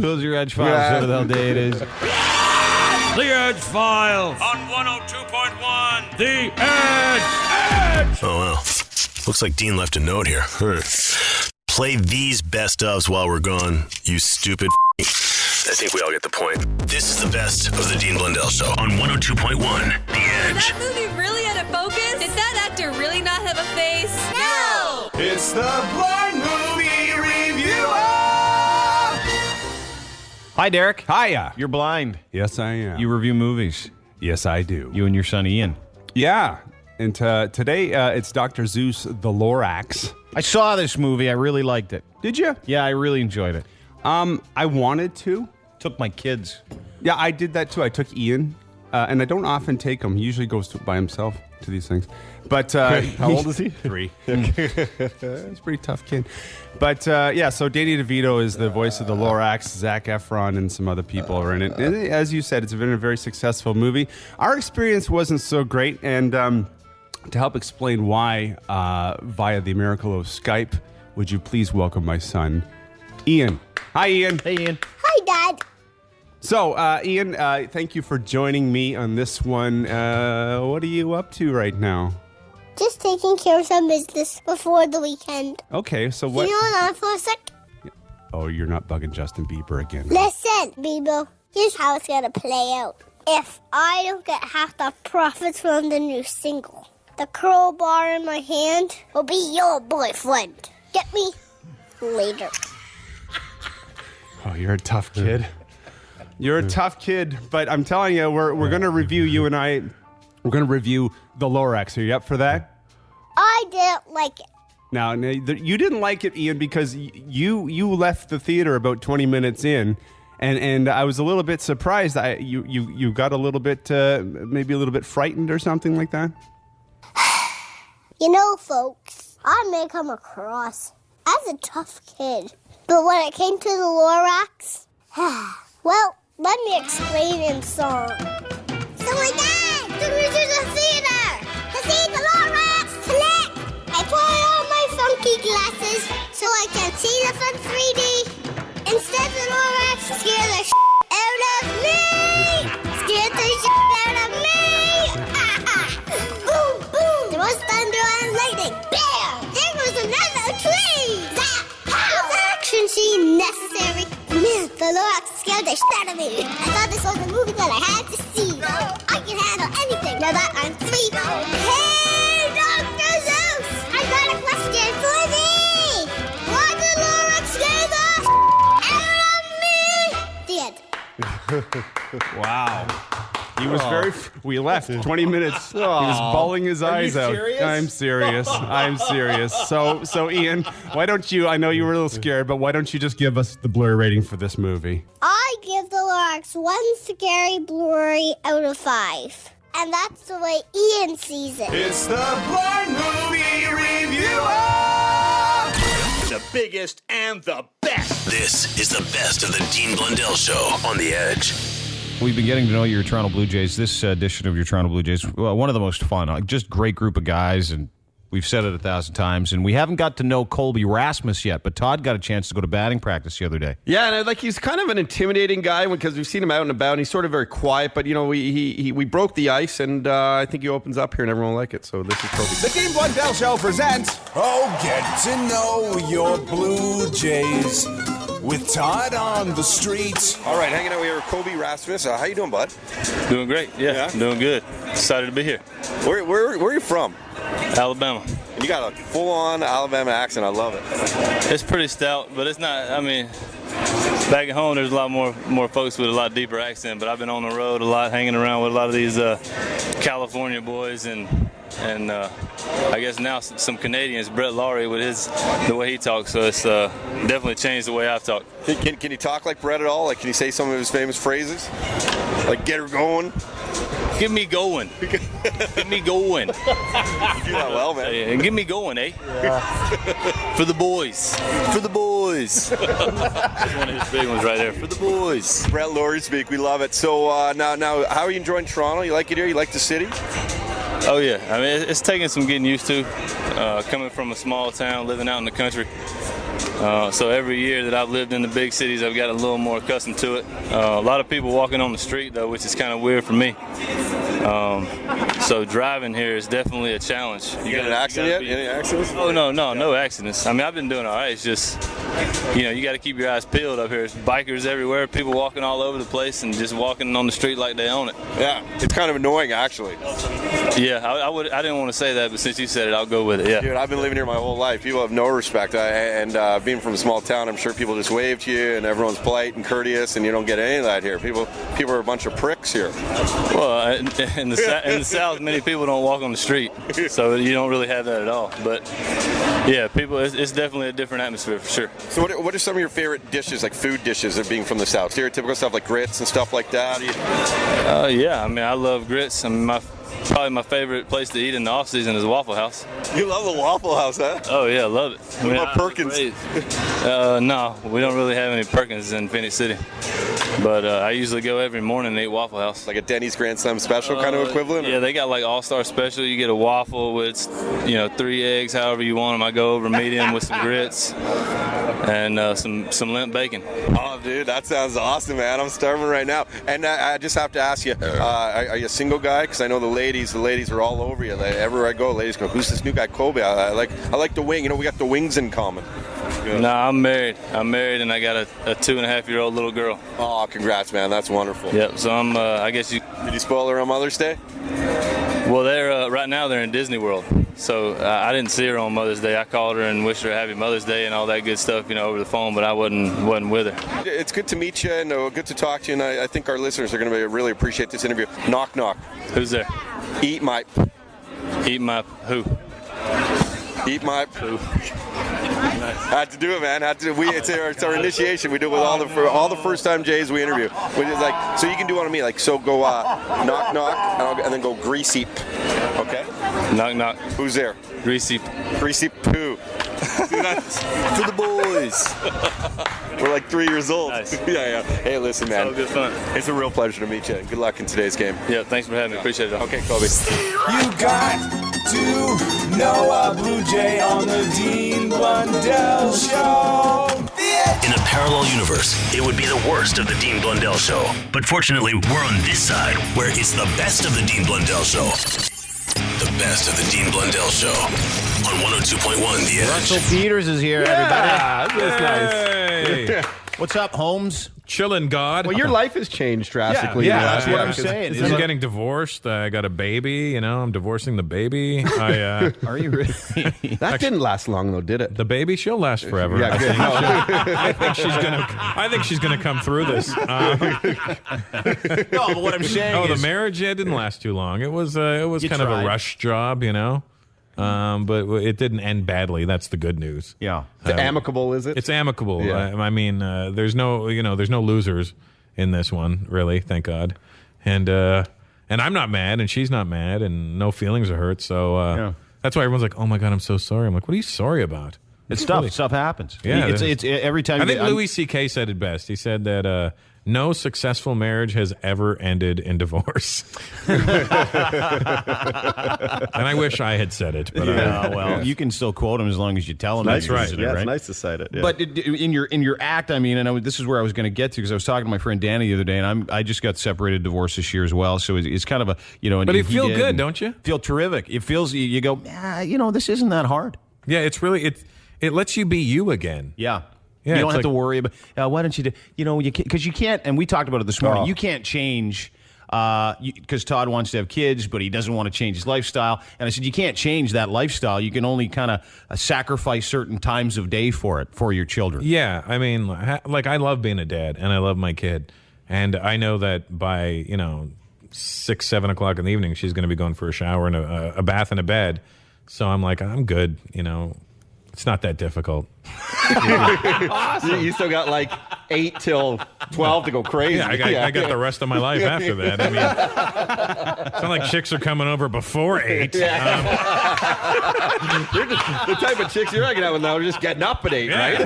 Those are your Edge Files. Whatever the hell day it is. The Edge Files on 102.1. The Edge. Oh, well. Looks like Dean left a note here. Play these best ofs while we're gone, you stupid I think we all get the point. This is the best of the Dean Blundell Show on 102.1 The Edge. Is that movie really out of focus? Did that actor really not have a face? No! It's the Blind Movie Reviewer! Hi, Derek. Hiya. You're blind. Yes, I am. You review movies. Yes, I do. You and your son Ian. Yeah. And today it's Dr. Zeus the Lorax. I saw this movie. I really liked it. Did you? Yeah, I really enjoyed it. I wanted to. Took my kids. Yeah, I did that too. I took Ian, and I don't often take him. He usually goes by himself to these things. But how old is he? 3. He's a pretty tough kid. But yeah, so Danny DeVito is the voice of the Lorax. Zac Efron and some other people are in it. And as you said, it's been a very successful movie. Our experience wasn't so great, and to help explain why, via the miracle of Skype, would you please welcome my son, Ian. Hi, Ian. Hey, Ian. Hi, Dad. So, Ian, thank you for joining me on this one. What are you up to right now? Just taking care of some business before the weekend. Okay, so what? Can you hold on for a sec? Oh, you're not bugging Justin Bieber again. Listen, Bieber. Here's how it's going to play out. If I don't get half the profits from the new single, the crowbar in my hand will be your boyfriend. Get me later. Oh, you're a tough kid. You're a tough kid, but I'm telling you, we're going to review, you and I, we're going to review The Lorax. Are you up for that? I didn't like it. Now, you didn't like it, Ian, because you left the theater about 20 minutes in, and I was a little bit surprised. You got a little bit, maybe a little bit frightened or something like that? You know, folks, I may come across as a tough kid, but when it came to the Lorax, well, let me explain in song. So my dad took me to the theater to see the Lorax flick. I put on my funky glasses so I can see them in 3D. Instead, the Lorax scared the out of me. Scared the out of me. Boom, boom. There was thunder and lightning. Bam! There was another tree. Zap! Pow! Action scene necessary. Man, the Lorax scared the shit out of me. I thought this was a movie that I had to see. I can handle anything now that I'm 3. Hey, Dr. Zeus! I got a question for thee. Why did Lorax scare the out of me? The end. Wow. He was we left 20 minutes. He was bawling his eyes out. Serious? I'm serious. So Ian, why don't you, I know you were a little scared, but why don't you just give us the blur rating for this movie? I give the Lorax 1 scary blurry out of 5. And that's the way Ian sees it. It's the Blind Movie Reviewer! The biggest and the best. This is the best of the Dean Blundell Show on The Edge. We've been getting to know your Toronto Blue Jays. This edition of your Toronto Blue Jays, one of the most fun. Just great group of guys, and we've said it 1,000 times. And we haven't got to know Colby Rasmus yet, but Todd got a chance to go to batting practice the other day. Yeah, and he's kind of an intimidating guy because we've seen him out and about, and he's sort of very quiet. But, you know, we broke the ice, and I think he opens up here, and everyone will like it. So this is Colby. The Dean Blundell Show presents get to know your Blue Jays with Todd on the street. All right, hanging out here with Colby Rasmus. How you doing, bud? Doing great. Yeah, doing good. Excited to be here. Where are you from? Alabama. And you got a full-on Alabama accent. I love it. It's pretty stout, but it's not. I mean, back at home, there's a lot more folks with a lot deeper accent. But I've been on the road a lot, hanging around with a lot of these California boys and I guess now some Canadians. Brett Laurie with the way he talks, so it's definitely changed the way I've talked. Can you talk like Brett at all? Like, can you say some of his famous phrases? Like, get her going? Get me going. Get me going. You do that well, man. Yeah, get me going, eh? Yeah. For the boys. For the boys. That's one of his big ones right there. For the boys. Brett Laurie speak. We love it. So now, how are you enjoying Toronto? You like it here? You like the city? Oh, yeah. I mean, it's taking some getting used to. Coming from a small town, living out in the country. So every year that I've lived in the big cities, I've got a little more accustomed to it. A lot of people walking on the street, though, which is kind of weird for me. So driving here is definitely a challenge. You got an accident yet? Any accidents? Oh, no accidents. I mean, I've been doing all right. It's just, you got to keep your eyes peeled up here. There's bikers everywhere, people walking all over the place and just walking on the street like they own it. Yeah, it's kind of annoying, actually. Yeah, I didn't want to say that, but since you said it, I'll go with it, yeah. Dude, I've been living here my whole life. People have no respect. Being from a small town, I'm sure people just wave to you and everyone's polite and courteous, and you don't get any of that here. People are a bunch of pricks here. Well, in the South, many people don't walk on the street, so you don't really have that at all. But yeah, it's definitely a different atmosphere for sure. So what are some of your favorite dishes, like food dishes, of being from the South? Stereotypical stuff like grits and stuff like that? Yeah, I mean, I love grits. I mean, probably my favorite place to eat in the off season is Waffle House. You love the Waffle House, huh? Oh yeah, I love it. What about Perkins? No, we don't really have any Perkins in Phoenix City. But I usually go every morning and eat Waffle House. Like a Denny's Grand Slam special kind of equivalent? Yeah, they got like All-Star Special. You get a waffle with 3 eggs, however you want them. I go over medium with some grits and some limp bacon. Oh, dude, that sounds awesome, man. I'm starving right now. And I just have to ask you, are you a single guy? Because I know the ladies are all over you. Everywhere I go, ladies go, who's this new guy, Colby? I like the wing. We got the wings in common. Good. No, I'm married. And I got a 2.5-year-old little girl. Oh, congrats, man. That's wonderful. Yep. So I'm. I guess you. Did you spoil her on Mother's Day? Well, they're right now they're in Disney World. So I didn't see her on Mother's Day. I called her and wished her a happy Mother's Day and all that good stuff, over the phone. But I wasn't with her. It's good to meet you and good to talk to you. And I think our listeners are going to really appreciate this interview. Knock knock. Who's there? Eat my who? Eat my poo. Had to do it, man. It's our initiation. We do it with all the first-time Jays we interview. Which is like, so you can do one on me, like, so go knock knock, and then go greasy. Okay. Knock knock. Who's there? Greasy poo. For the boys. We're like 3 years old. Nice. Yeah. Hey, listen, man. It's all good fun. It's a real pleasure to meet you. Good luck in today's game. Yeah, thanks for having me. Appreciate it. Okay, Colby. You got to know a Blue Jay on the Dean Blundell Show. In a parallel universe, it would be the worst of the Dean Blundell Show. But fortunately, we're on this side, where it's the best of the Dean Blundell Show. The best of the Dean Blundell Show on 102.1 The Edge. Russell Peters is here, everybody. That's nice. What's up, Holmes? Chillin', God. Well, your life has changed drastically. Yeah, that's what I'm saying. I'm getting divorced. I got a baby. I'm divorcing the baby. Are you really? That didn't last long, though, did it? The baby, she'll last forever. Yeah, good. I think she's gonna come through this. No, but what I'm saying is, the marriage didn't last too long. It was kind of a rush job, but it didn't end badly. That's the good news. Yeah. Amicable, is it? It's amicable. Yeah. I mean, there's no losers in this one, really. Thank God. And I'm not mad, and she's not mad, and no feelings are hurt. So that's why everyone's like, "Oh my God, I'm so sorry." I'm like, "What are you sorry about?" It's tough. Stuff happens. Yeah. It's every time. I think Louis C.K. said it best. He said that no successful marriage has ever ended in divorce. And I wish I had said it. But you can still quote him as long as you tell him. That's right. Yeah, it's nice to cite it. Yeah. But in your act, I mean, and this is where I was going to get to, because I was talking to my friend Danny the other day, and I just got separated, divorced this year as well. So it's kind of a But you feel good, don't you? Feel terrific. It feels you go, this isn't that hard. Yeah, it's really it lets you be you again. Yeah. You don't have to worry about, why don't you do, because you can't, and we talked about it this morning, you can't change, because Todd wants to have kids, but he doesn't want to change his lifestyle. And I said, you can't change that lifestyle. You can only kind of sacrifice certain times of day for your children. Yeah. I mean, like, I love being a dad, and I love my kid. And I know that by, 6, 7 o'clock in the evening, she's going to be going for a shower and a bath and a bed. So I'm like, I'm good, It's not that difficult. Awesome. You still got like 8 till 12 to go crazy. Yeah, I got the rest of my life after that. I mean, it's not like chicks are coming over before 8. The type of chicks you're hanging out with now are just getting up at 8, right?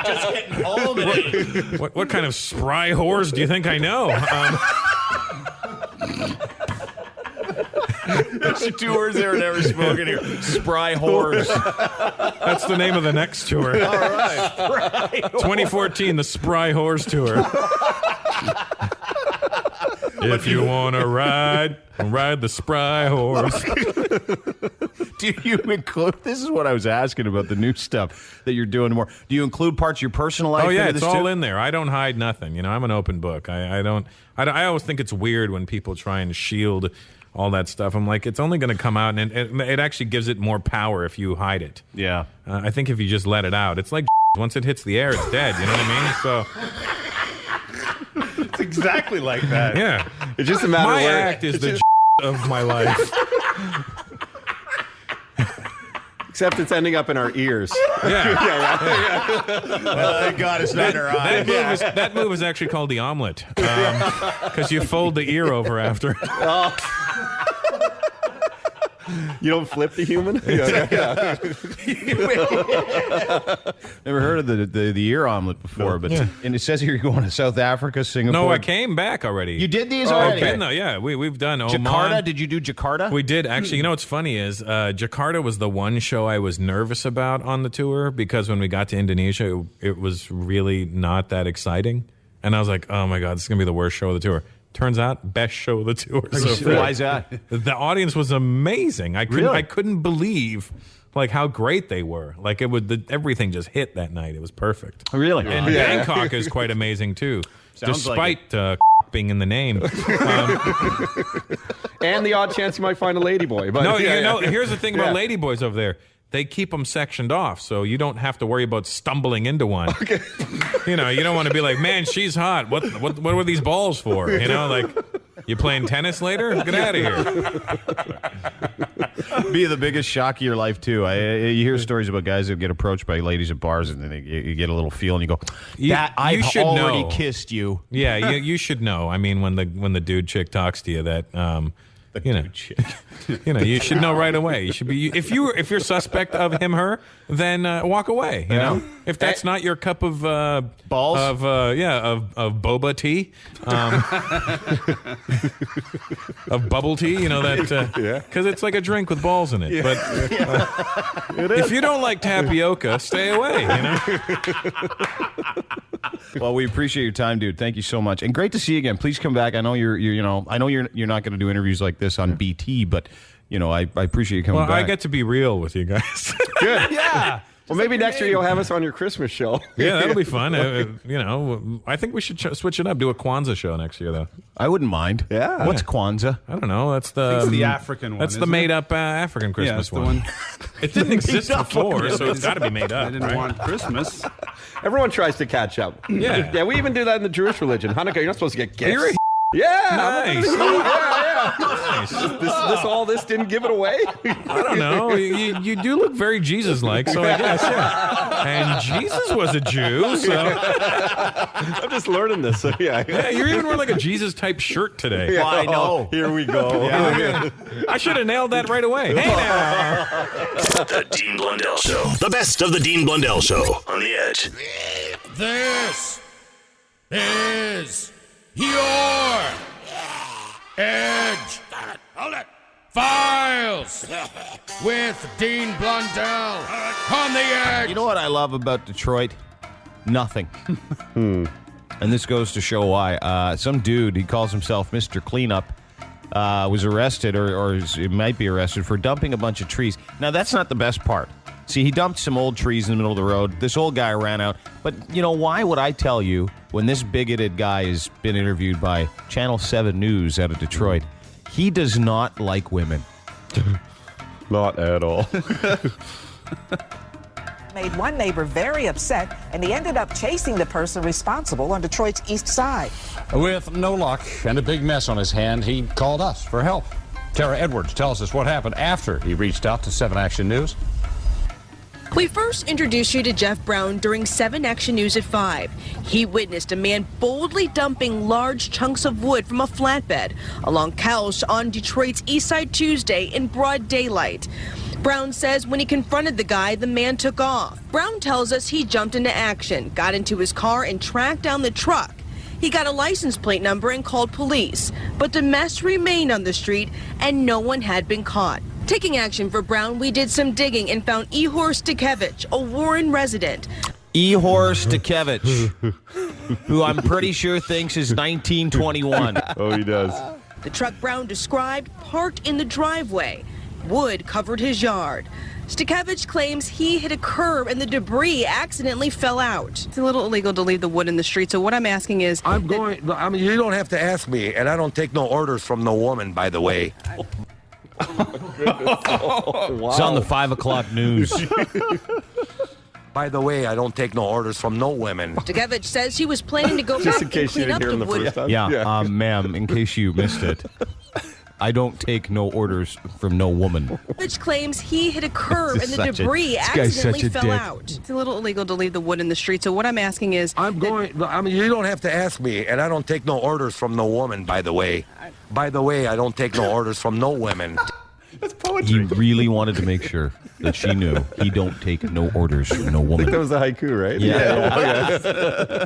Just getting home at 8. What kind of spry whores do you think I know? Those are 2 words they were never spoken here. Spry whores. That's the name of the next tour. All right. 2014, the Spry Whores Tour. If you want to ride the Spry Horse. Do you include, this is what I was asking about the new stuff that you're doing more. Do you include parts of your personal life? Oh yeah, into it's this all too? in there. I don't hide nothing. You know, I'm an open book. I always think it's weird when people try and shield all that stuff. I'm like, it's only going to come out, and it actually gives it more power if you hide it. Yeah. I think if you just let it out, it's like once it hits the air, it's dead. You know what I mean? So. It's exactly like that. Yeah. It's just a matter my of where. act is the of my life. Except it's ending up in our ears. Yeah. Thank God it's not in our eyes. That move is actually called the omelet. Because you fold the ear over after. You don't flip the human? Never heard of the ear omelet before, but and it says here you're going to South Africa, Singapore. No, I came back already. You did these already? I've been, though, yeah. We've done Oman. Jakarta? Did you do Jakarta? We did. Actually, you know what's funny is Jakarta was the one show I was nervous about on the tour because when we got to Indonesia, it was really not that exciting. And I was like, oh, my God, this is going to be the worst show of the tour. Turns out, best show of the tour. So why is that? The audience was amazing. I couldn't believe like how great they were. Like everything just hit that night. It was perfect. Really? And Bangkok is quite amazing too, despite being in the name. And the odd chance you might find a ladyboy. But no, here's the thing about ladyboys over there. They keep them sectioned off, so you don't have to worry about stumbling into one. Okay. You know, you don't want to be like, man, she's hot. What were these balls for? You know, like, you playing tennis later? Get out of here. Be the biggest shock of your life, too. You hear stories about guys that get approached by ladies at bars, and then you get a little feel, and you go, I've already kissed you. Yeah, you should know. I mean, when the dude chick talks to you, that you should know right away. You should be if you're suspect of him, her, then walk away. You know, if that's not your cup of balls of boba tea, of bubble tea. You know that because it's like a drink with balls in it. Yeah. But if you don't like tapioca, stay away. You know. Well, we appreciate your time, dude. Thank you so much, and great to see you again. Please come back. I know you're not going to do interviews like this on BT, but I appreciate you coming back. I get to be real with you guys. Good. Yeah. Well, maybe next year you'll have us on your Christmas show. Yeah, that'll be fun. I think we should switch it up. Do a Kwanzaa show next year, though. I wouldn't mind. Yeah. What's Kwanzaa? I don't know. That's the African one. That's the made-up African Christmas one. It didn't exist before, so it's got to be made up. I didn't want Christmas. Everyone tries to catch up. Yeah. Yeah, we even do that in the Jewish religion. Hanukkah, you're not supposed to get gifts. Nice. Nice. This didn't give it away. I don't know. You do look very Jesus-like, so I guess. Yeah. And Jesus was a Jew, so I'm just learning this. So yeah, you're even wearing like a Jesus-type shirt today. Yeah, I know. Here we go. Yeah. I should have nailed that right away. Hey now. The Dean Blundell Show. The best of the Dean Blundell Show on the Edge. This is your Edge. Hold it. Files with Dean Blundell on the Edge. You know what I love about Detroit? Nothing. And this goes to show why. Some dude, he calls himself Mr. Cleanup, was arrested, or it might be arrested, for dumping a bunch of trees. Now, that's not the best part. See, he dumped some old trees in the middle of the road. This old guy ran out. But, why would I tell you when this bigoted guy has been interviewed by Channel 7 News out of Detroit? He does not like women. Not at all. Made one neighbor very upset, and he ended up chasing the person responsible on Detroit's east side. With no luck and a big mess on his hand, he called us for help. Tara Edwards tells us what happened after he reached out to 7 Action News. We first introduced you to Jeff Brown during 7 Action News at 5. He witnessed a man boldly dumping large chunks of wood from a flatbed along Cowles on Detroit's East Side Tuesday in broad daylight. Brown says when he confronted the guy, the man took off. Brown tells us he jumped into action, got into his car, and tracked down the truck. He got a license plate number and called police, but the mess remained on the street and no one had been caught. Taking action for Brown, we did some digging and found Ihor Stikevich, a Warren resident. Ihor Stikevich, who I'm pretty sure thinks is 1921. Oh, he does. The truck Brown described parked in the driveway. Wood covered his yard. Stikevich claims he hit a curb and the debris accidentally fell out. It's a little illegal to leave the wood in the street, so what I'm asking is... you don't have to ask me, and I don't take no orders from no woman, by the way. It's on the 5 o'clock news. By the way, I don't take no orders from no women. Stikevich says he was planning to go back and clean up the wood. Yeah, ma'am, in case you missed it, I don't take no orders from no woman. Stikevich claims he hit a curb and the debris accidentally fell out. It's a little illegal to leave the wood in the street, so what I'm asking is... you don't have to ask me, and I don't take no orders from no woman, by the way. By the way, I don't take no orders from no women. That's poetry. He really wanted to make sure that she knew he don't take no orders from no woman. I think that was a haiku, right? Yeah.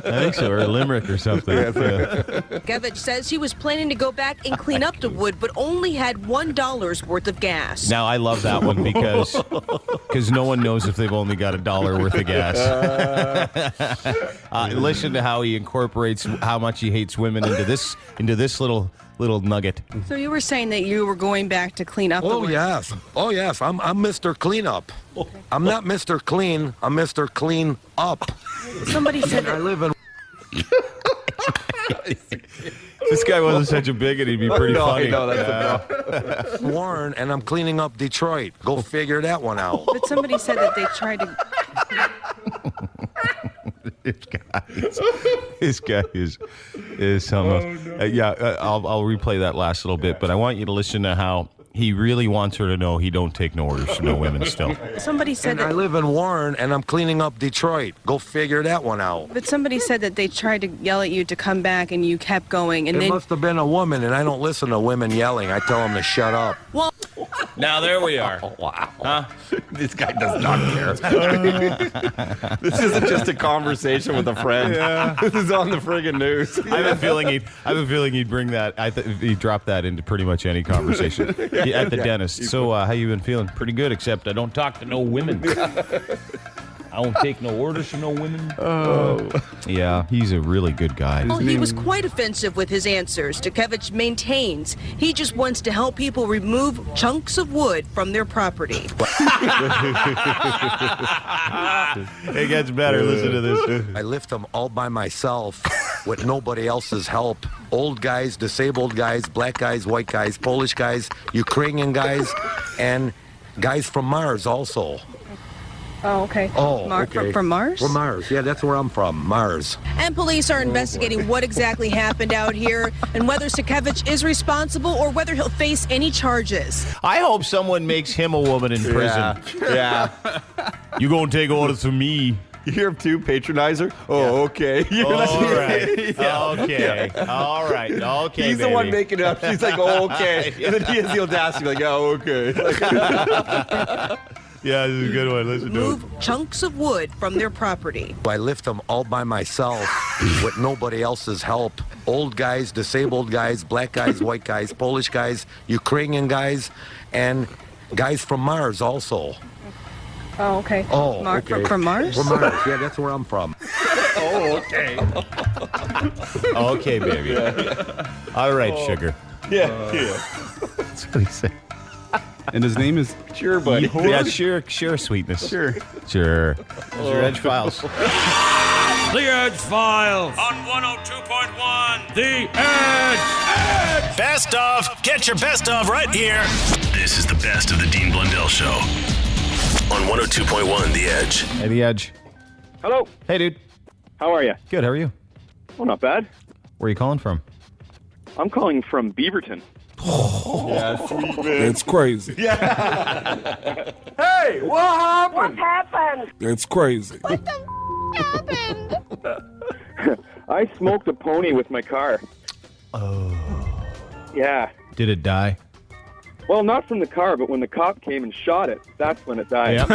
I think so, or a limerick or something. Stikevich says he was planning to go back and clean up the wood, but only had $1 worth of gas. Now, I love that one because no one knows if they've only got $1 worth of gas. Listen to how he incorporates how much he hates women into this little nugget. So you were saying that you were going back to clean up the wood? Yes. Oh, yes. I'm Mr. Cleanup. I'm not Mr. Clean. I'm Mr. Clean Up. Somebody said that... I live in... This guy wasn't such a bigot, he'd be pretty funny. No, that's Warren, and I'm cleaning up Detroit. Go figure that one out. But somebody said that they tried to... This guy is something else. I'll replay that last little bit, but I want you to listen to how he really wants her to know he don't take no orders from no women still. Somebody said that... I live in Warren, and I'm cleaning up Detroit. Go figure that one out. But somebody said that they tried to yell at you to come back, and you kept going, and it must have been a woman, and I don't listen to women yelling. I tell them to shut up. Well... Now there we are. Wow. Huh? This guy does not care. This isn't just a conversation with a friend. Yeah. This is on the friggin' news. I have a feeling he'd bring that. He'd drop that into pretty much any conversation at the dentist. So how you been feeling? Pretty good, except I don't talk to no women. I don't take no orders from no women. Oh. Yeah, he's a really good guy. Well, he was quite offensive with his answers. Stikevich maintains he just wants to help people remove chunks of wood from their property. It gets better. Listen to this. I lift them all by myself with nobody else's help. Old guys, disabled guys, black guys, white guys, Polish guys, Ukrainian guys, and guys from Mars also. Oh, okay. Oh, okay. From Mars? From Mars. Yeah, that's where I'm from, Mars. And police are investigating what exactly happened out here and whether Stikevich is responsible or whether he'll face any charges. I hope someone makes him a woman in prison. Yeah. You gonna take orders from me? You hear him too, patronizer? Oh, okay. All right. Okay. All right. Okay, He's the one making it up. She's like, oh, okay. And then he has the audacity, like, oh, okay. Yeah, this is a good one. Listen to it. Move chunks of wood from their property. I lift them all by myself with nobody else's help. Old guys, disabled guys, black guys, white guys, Polish guys, Ukrainian guys, and guys from Mars also. Oh, okay. Oh, okay. From Mars? From Mars. Yeah, that's where I'm from. Oh, okay. Okay, baby. Yeah. All right, sugar. Yeah. That's what he said. And his name is... Sure, buddy. Yeah, sure, sweetness. Sure. There's your Edge Files. The Edge Files on 102.1 The Edge. Best of. Get your best of right here. This is the best of the Dean Blundell Show on 102.1 The Edge. Hey, The Edge. Hello. Hey, dude. How are you? Good. How are you? Oh, not bad. Where are you calling from? I'm calling from Beaverton. Yeah, sweet man. It's crazy. Hey, what happened? What happened? It's crazy. What the happened? I smoked a pony with my car. Oh. Yeah. Did it die? Well, not from the car, but when the cop came and shot it, that's when it died. Yep.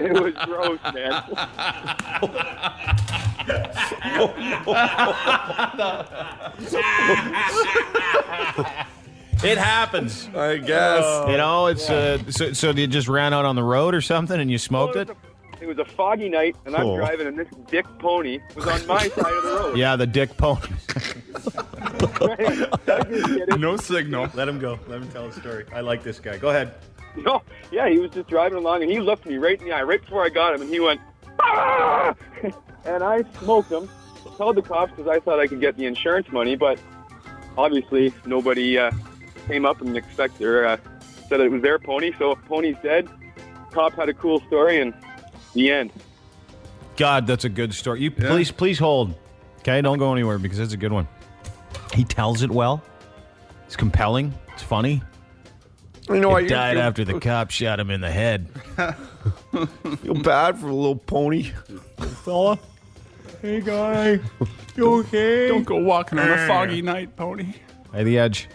It was gross, man. It happens. I guess. You know, it's so you just ran out on the road or something and you smoked it? It was a foggy night, and I'm driving, and this dick pony was on my side of the road. Yeah, the dick pony. No signal. Let him go. Let him tell a story. I like this guy. Go ahead. No, yeah, he was just driving along, and he looked me right in the eye right before I got him, and he went, "Ah!" And I smoked him. Called the cops because I thought I could get the insurance money, but obviously nobody came up and said it was their pony, so pony's dead. Cop had a cool story, and the end. God, that's a good story. Please hold. Okay, don't go anywhere because it's a good one. He tells it well. It's compelling. It's funny. You know what? He died after the cop shot him in the head. Feel bad for a little pony. Fella. Hey, guy. You okay? Don't go walking on a foggy night, pony. Hey, the Edge.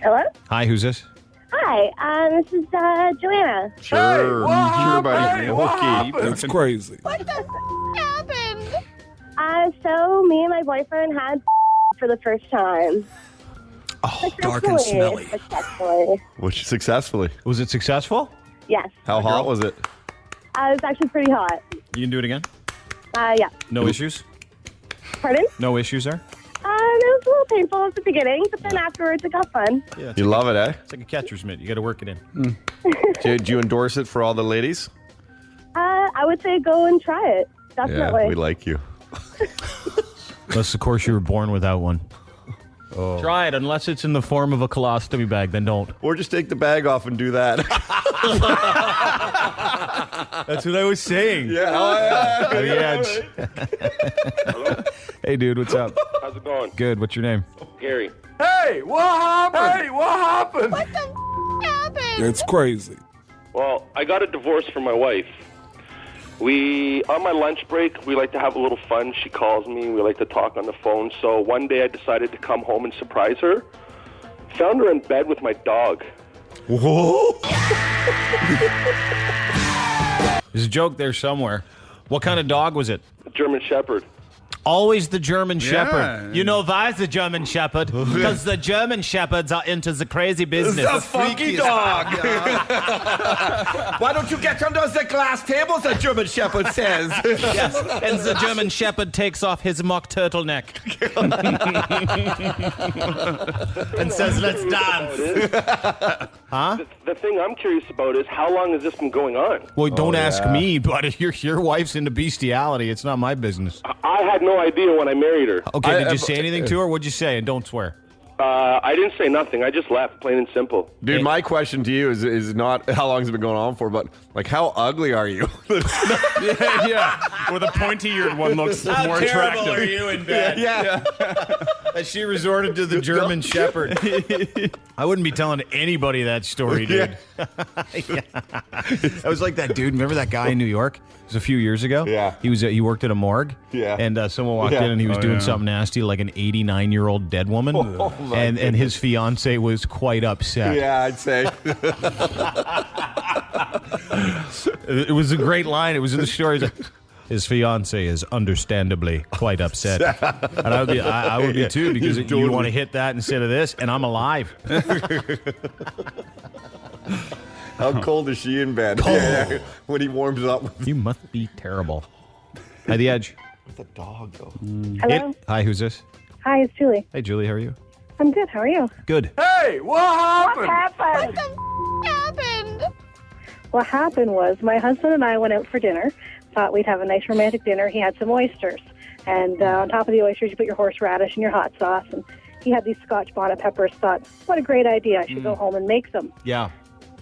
Hello? Hi, who's this? Hi, this is Joanna. Sure, buddy. Okay. It's crazy. What the happened? So me and my boyfriend had for the first time. Oh, dark and smelly. Successfully. Which successfully? Was it successful? Yes. How hot was it? It was actually pretty hot. You can do it again? Yeah. No issues? Pardon? No issues there? It was a little painful at the beginning, but then afterwards it got fun. Yeah, You love it, eh? It's like a catcher's mitt. You got to work it in. Did you endorse it for all the ladies? I would say go and try it. Definitely. Yeah, we like you. Unless, of course, you were born without one. Oh. Try it, unless it's in the form of a colostomy bag, then don't. Or just take the bag off and do that. That's what I was saying. Yeah. Oh, yeah. The Edge. Hello? Hey, dude, what's up? How's it going? Good. What's your name? Gary. Hey, what happened? Hey, what happened? What the happened? It's crazy. Well, I got a divorce from my wife. On my lunch break, we like to have a little fun. She calls me. We like to talk on the phone. So one day I decided to come home and surprise her. Found her in bed with my dog. Whoa. There's a joke there somewhere. What kind of dog was it? A German Shepherd. Always the German Shepherd. You know why the German Shepherd? Because the German Shepherds are into the crazy business. It's a funky dog. Why don't you get under the glass tables, the German Shepherd says. Yes, and the German Shepherd takes off his mock turtleneck and says, "Let's dance." Huh? The thing I'm curious about is how long has this been going on? Well, don't ask me, but your wife's into bestiality. It's not my business. I had no idea when I married her. Okay, did you say anything to her? What'd you say? And don't swear. I didn't say nothing. I just left, plain and simple. Dude, my question to you is not how long has it been going on for, but like how ugly are you? Yeah. Well, the pointy-eared one looks more attractive. How terrible are you in bed? Yeah. That she resorted to the German Shepherd. I wouldn't be telling anybody that story, dude. Yeah. That was like that dude. Remember that guy in New York? It was a few years ago. Yeah. He worked at a morgue. Yeah. And someone walked in and he was doing something nasty, like an 89-year-old dead woman. And his fiance was quite upset. Yeah, I'd say. It was a great line. It was in the story. Like, his fiance is understandably quite upset. And I would be too, because you want to hit that instead of this, and I'm alive. How cold is she in bed? Cold. When he warms up. You must be terrible. Hi, the Edge. With a dog, though. Hello? Hi, who's this? Hi, it's Julie. Hey, Julie, how are you? I'm good. How are you? Good. Hey, what happened? What the happened? What happened was my husband and I went out for dinner. Thought we'd have a nice romantic dinner. He had some oysters. And on top of the oysters, you put your horseradish and your hot sauce. And he had these Scotch bonnet peppers. Thought, what a great idea. I should go home and make them. Yeah.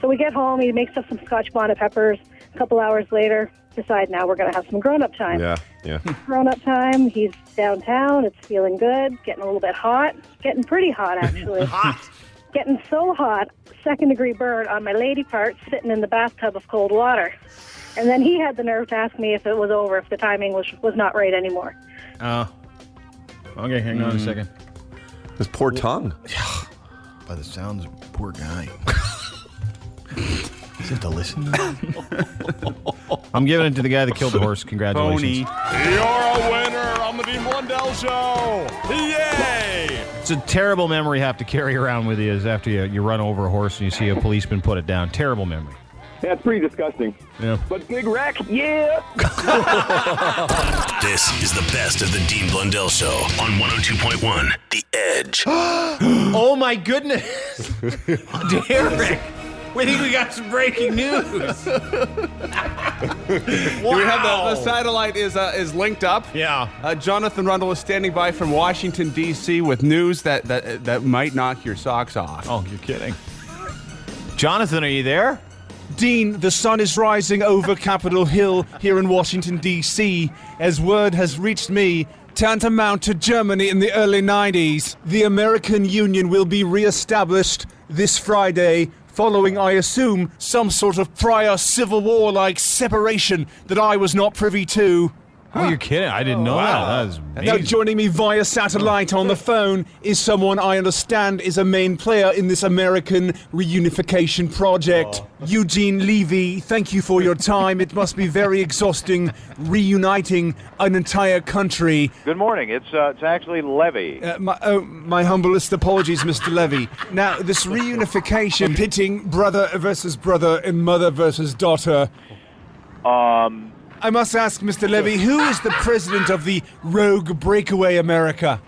So we get home, he makes us some Scotch bonnet peppers. A couple hours later, decide now we're going to have some grown-up time. Yeah. Grown-up time, he's downtown, it's feeling good, getting a little bit hot. Getting pretty hot, actually. Getting so hot, second-degree burn on my lady part, sitting in the bathtub of cold water. And then he had the nerve to ask me if it was over, if the timing was not right anymore. Okay, hang on a second. His poor tongue. By the sounds, poor guy. Is it to listen? I'm giving it to the guy that killed the horse. Congratulations. You're a winner on the Dean Blundell Show. Yay! It's a terrible memory you have to carry around with you is after you run over a horse and you see a policeman put it down. Terrible memory. Yeah, it's pretty disgusting. Yeah. But big wreck, yeah! This is the best of the Dean Blundell Show on 102.1 The Edge. Oh my goodness! Derek! We think we got some breaking news. Wow. We have the satellite is linked up. Yeah. Jonathan Rundle is standing by from Washington, D.C. with news that might knock your socks off. Oh, you're kidding. Jonathan, are you there? Dean, the sun is rising over Capitol Hill here in Washington, D.C. as word has reached me. Tantamount to Germany in the early 90s, the American Union will be re-established this Friday following, I assume, some sort of prior Civil War-like separation that I was not privy to. Oh, you're kidding. I didn't know that. That was amazing. Now, joining me via satellite on the phone is someone I understand is a main player in this American reunification project. Eugene Levy, thank you for your time. It must be very exhausting reuniting an entire country. Good morning. It's actually Levy. My humblest apologies, Mr. Levy. Now, this reunification, pitting brother versus brother and mother versus daughter. I must ask, Mr. Levy, who is the president of the rogue breakaway America?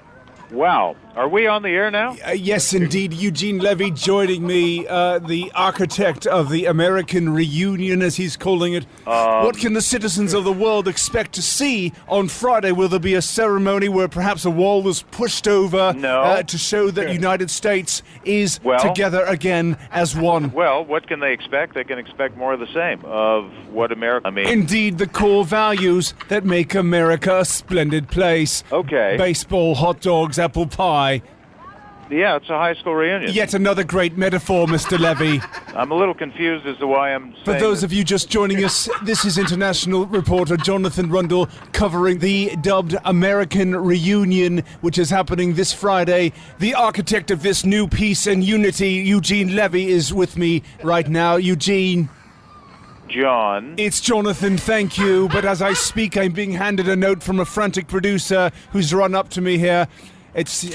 Wow. Are we on the air now? Yes, indeed. Eugene Levy joining me, the architect of the American reunion, as he's calling it. What can the citizens of the world expect to see on Friday? Will there be a ceremony where perhaps a wall was pushed over to show that United States is together again as one? Well, what can they expect? They can expect more of the same of what America... Indeed, the core values that make America a splendid place. Okay. Baseball, hot dogs, apple pie. Yeah, it's a high school reunion. Yet another great metaphor, Mr. Levy. I'm a little confused as to why I'm saying For those of you just joining us, this is international reporter Jonathan Rundle covering the dubbed American Reunion, which is happening this Friday. The architect of this new peace and unity, Eugene Levy, is with me right now. Eugene. John. It's Jonathan, thank you. But as I speak, I'm being handed a note from a frantic producer who's run up to me here. It's,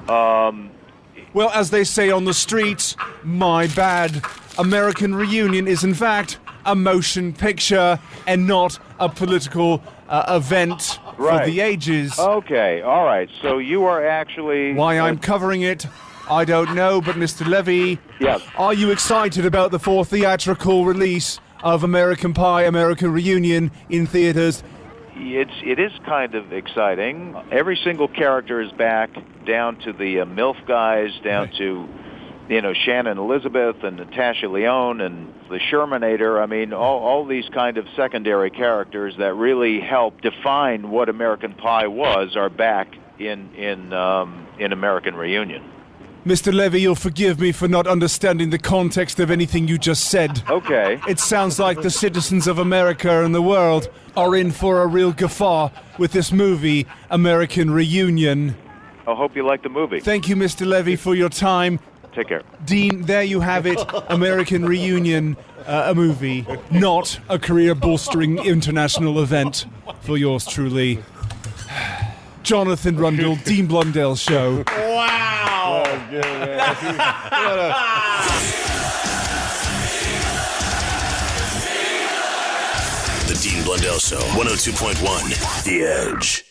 well, as they say on the streets, my bad. American Reunion is, in fact, a motion picture and not a political event for the ages. Okay, all right. So you are actually... Why I'm covering it, I don't know, but Mr. Levy, are you excited about the fourth theatrical release of American Pie, American Reunion in theaters? It is kind of exciting. Every single character is back, down to the MILF guys, down to, Shannon Elizabeth and Natasha Lyonne and the Shermanator. I mean, all these kind of secondary characters that really help define what American Pie was are back in American Reunion. Mr. Levy, you'll forgive me for not understanding the context of anything you just said. Okay. It sounds like the citizens of America and the world are in for a real guffaw with this movie, American Reunion. I hope you like the movie. Thank you, Mr. Levy, for your time. Take care. Dean, there you have it, American Reunion, a movie, not a career-bolstering international event for yours truly. Jonathan Rundle, Dean Blundell Show. Wow! Good, man. The Dean Blundell Show, 102.1 The Edge.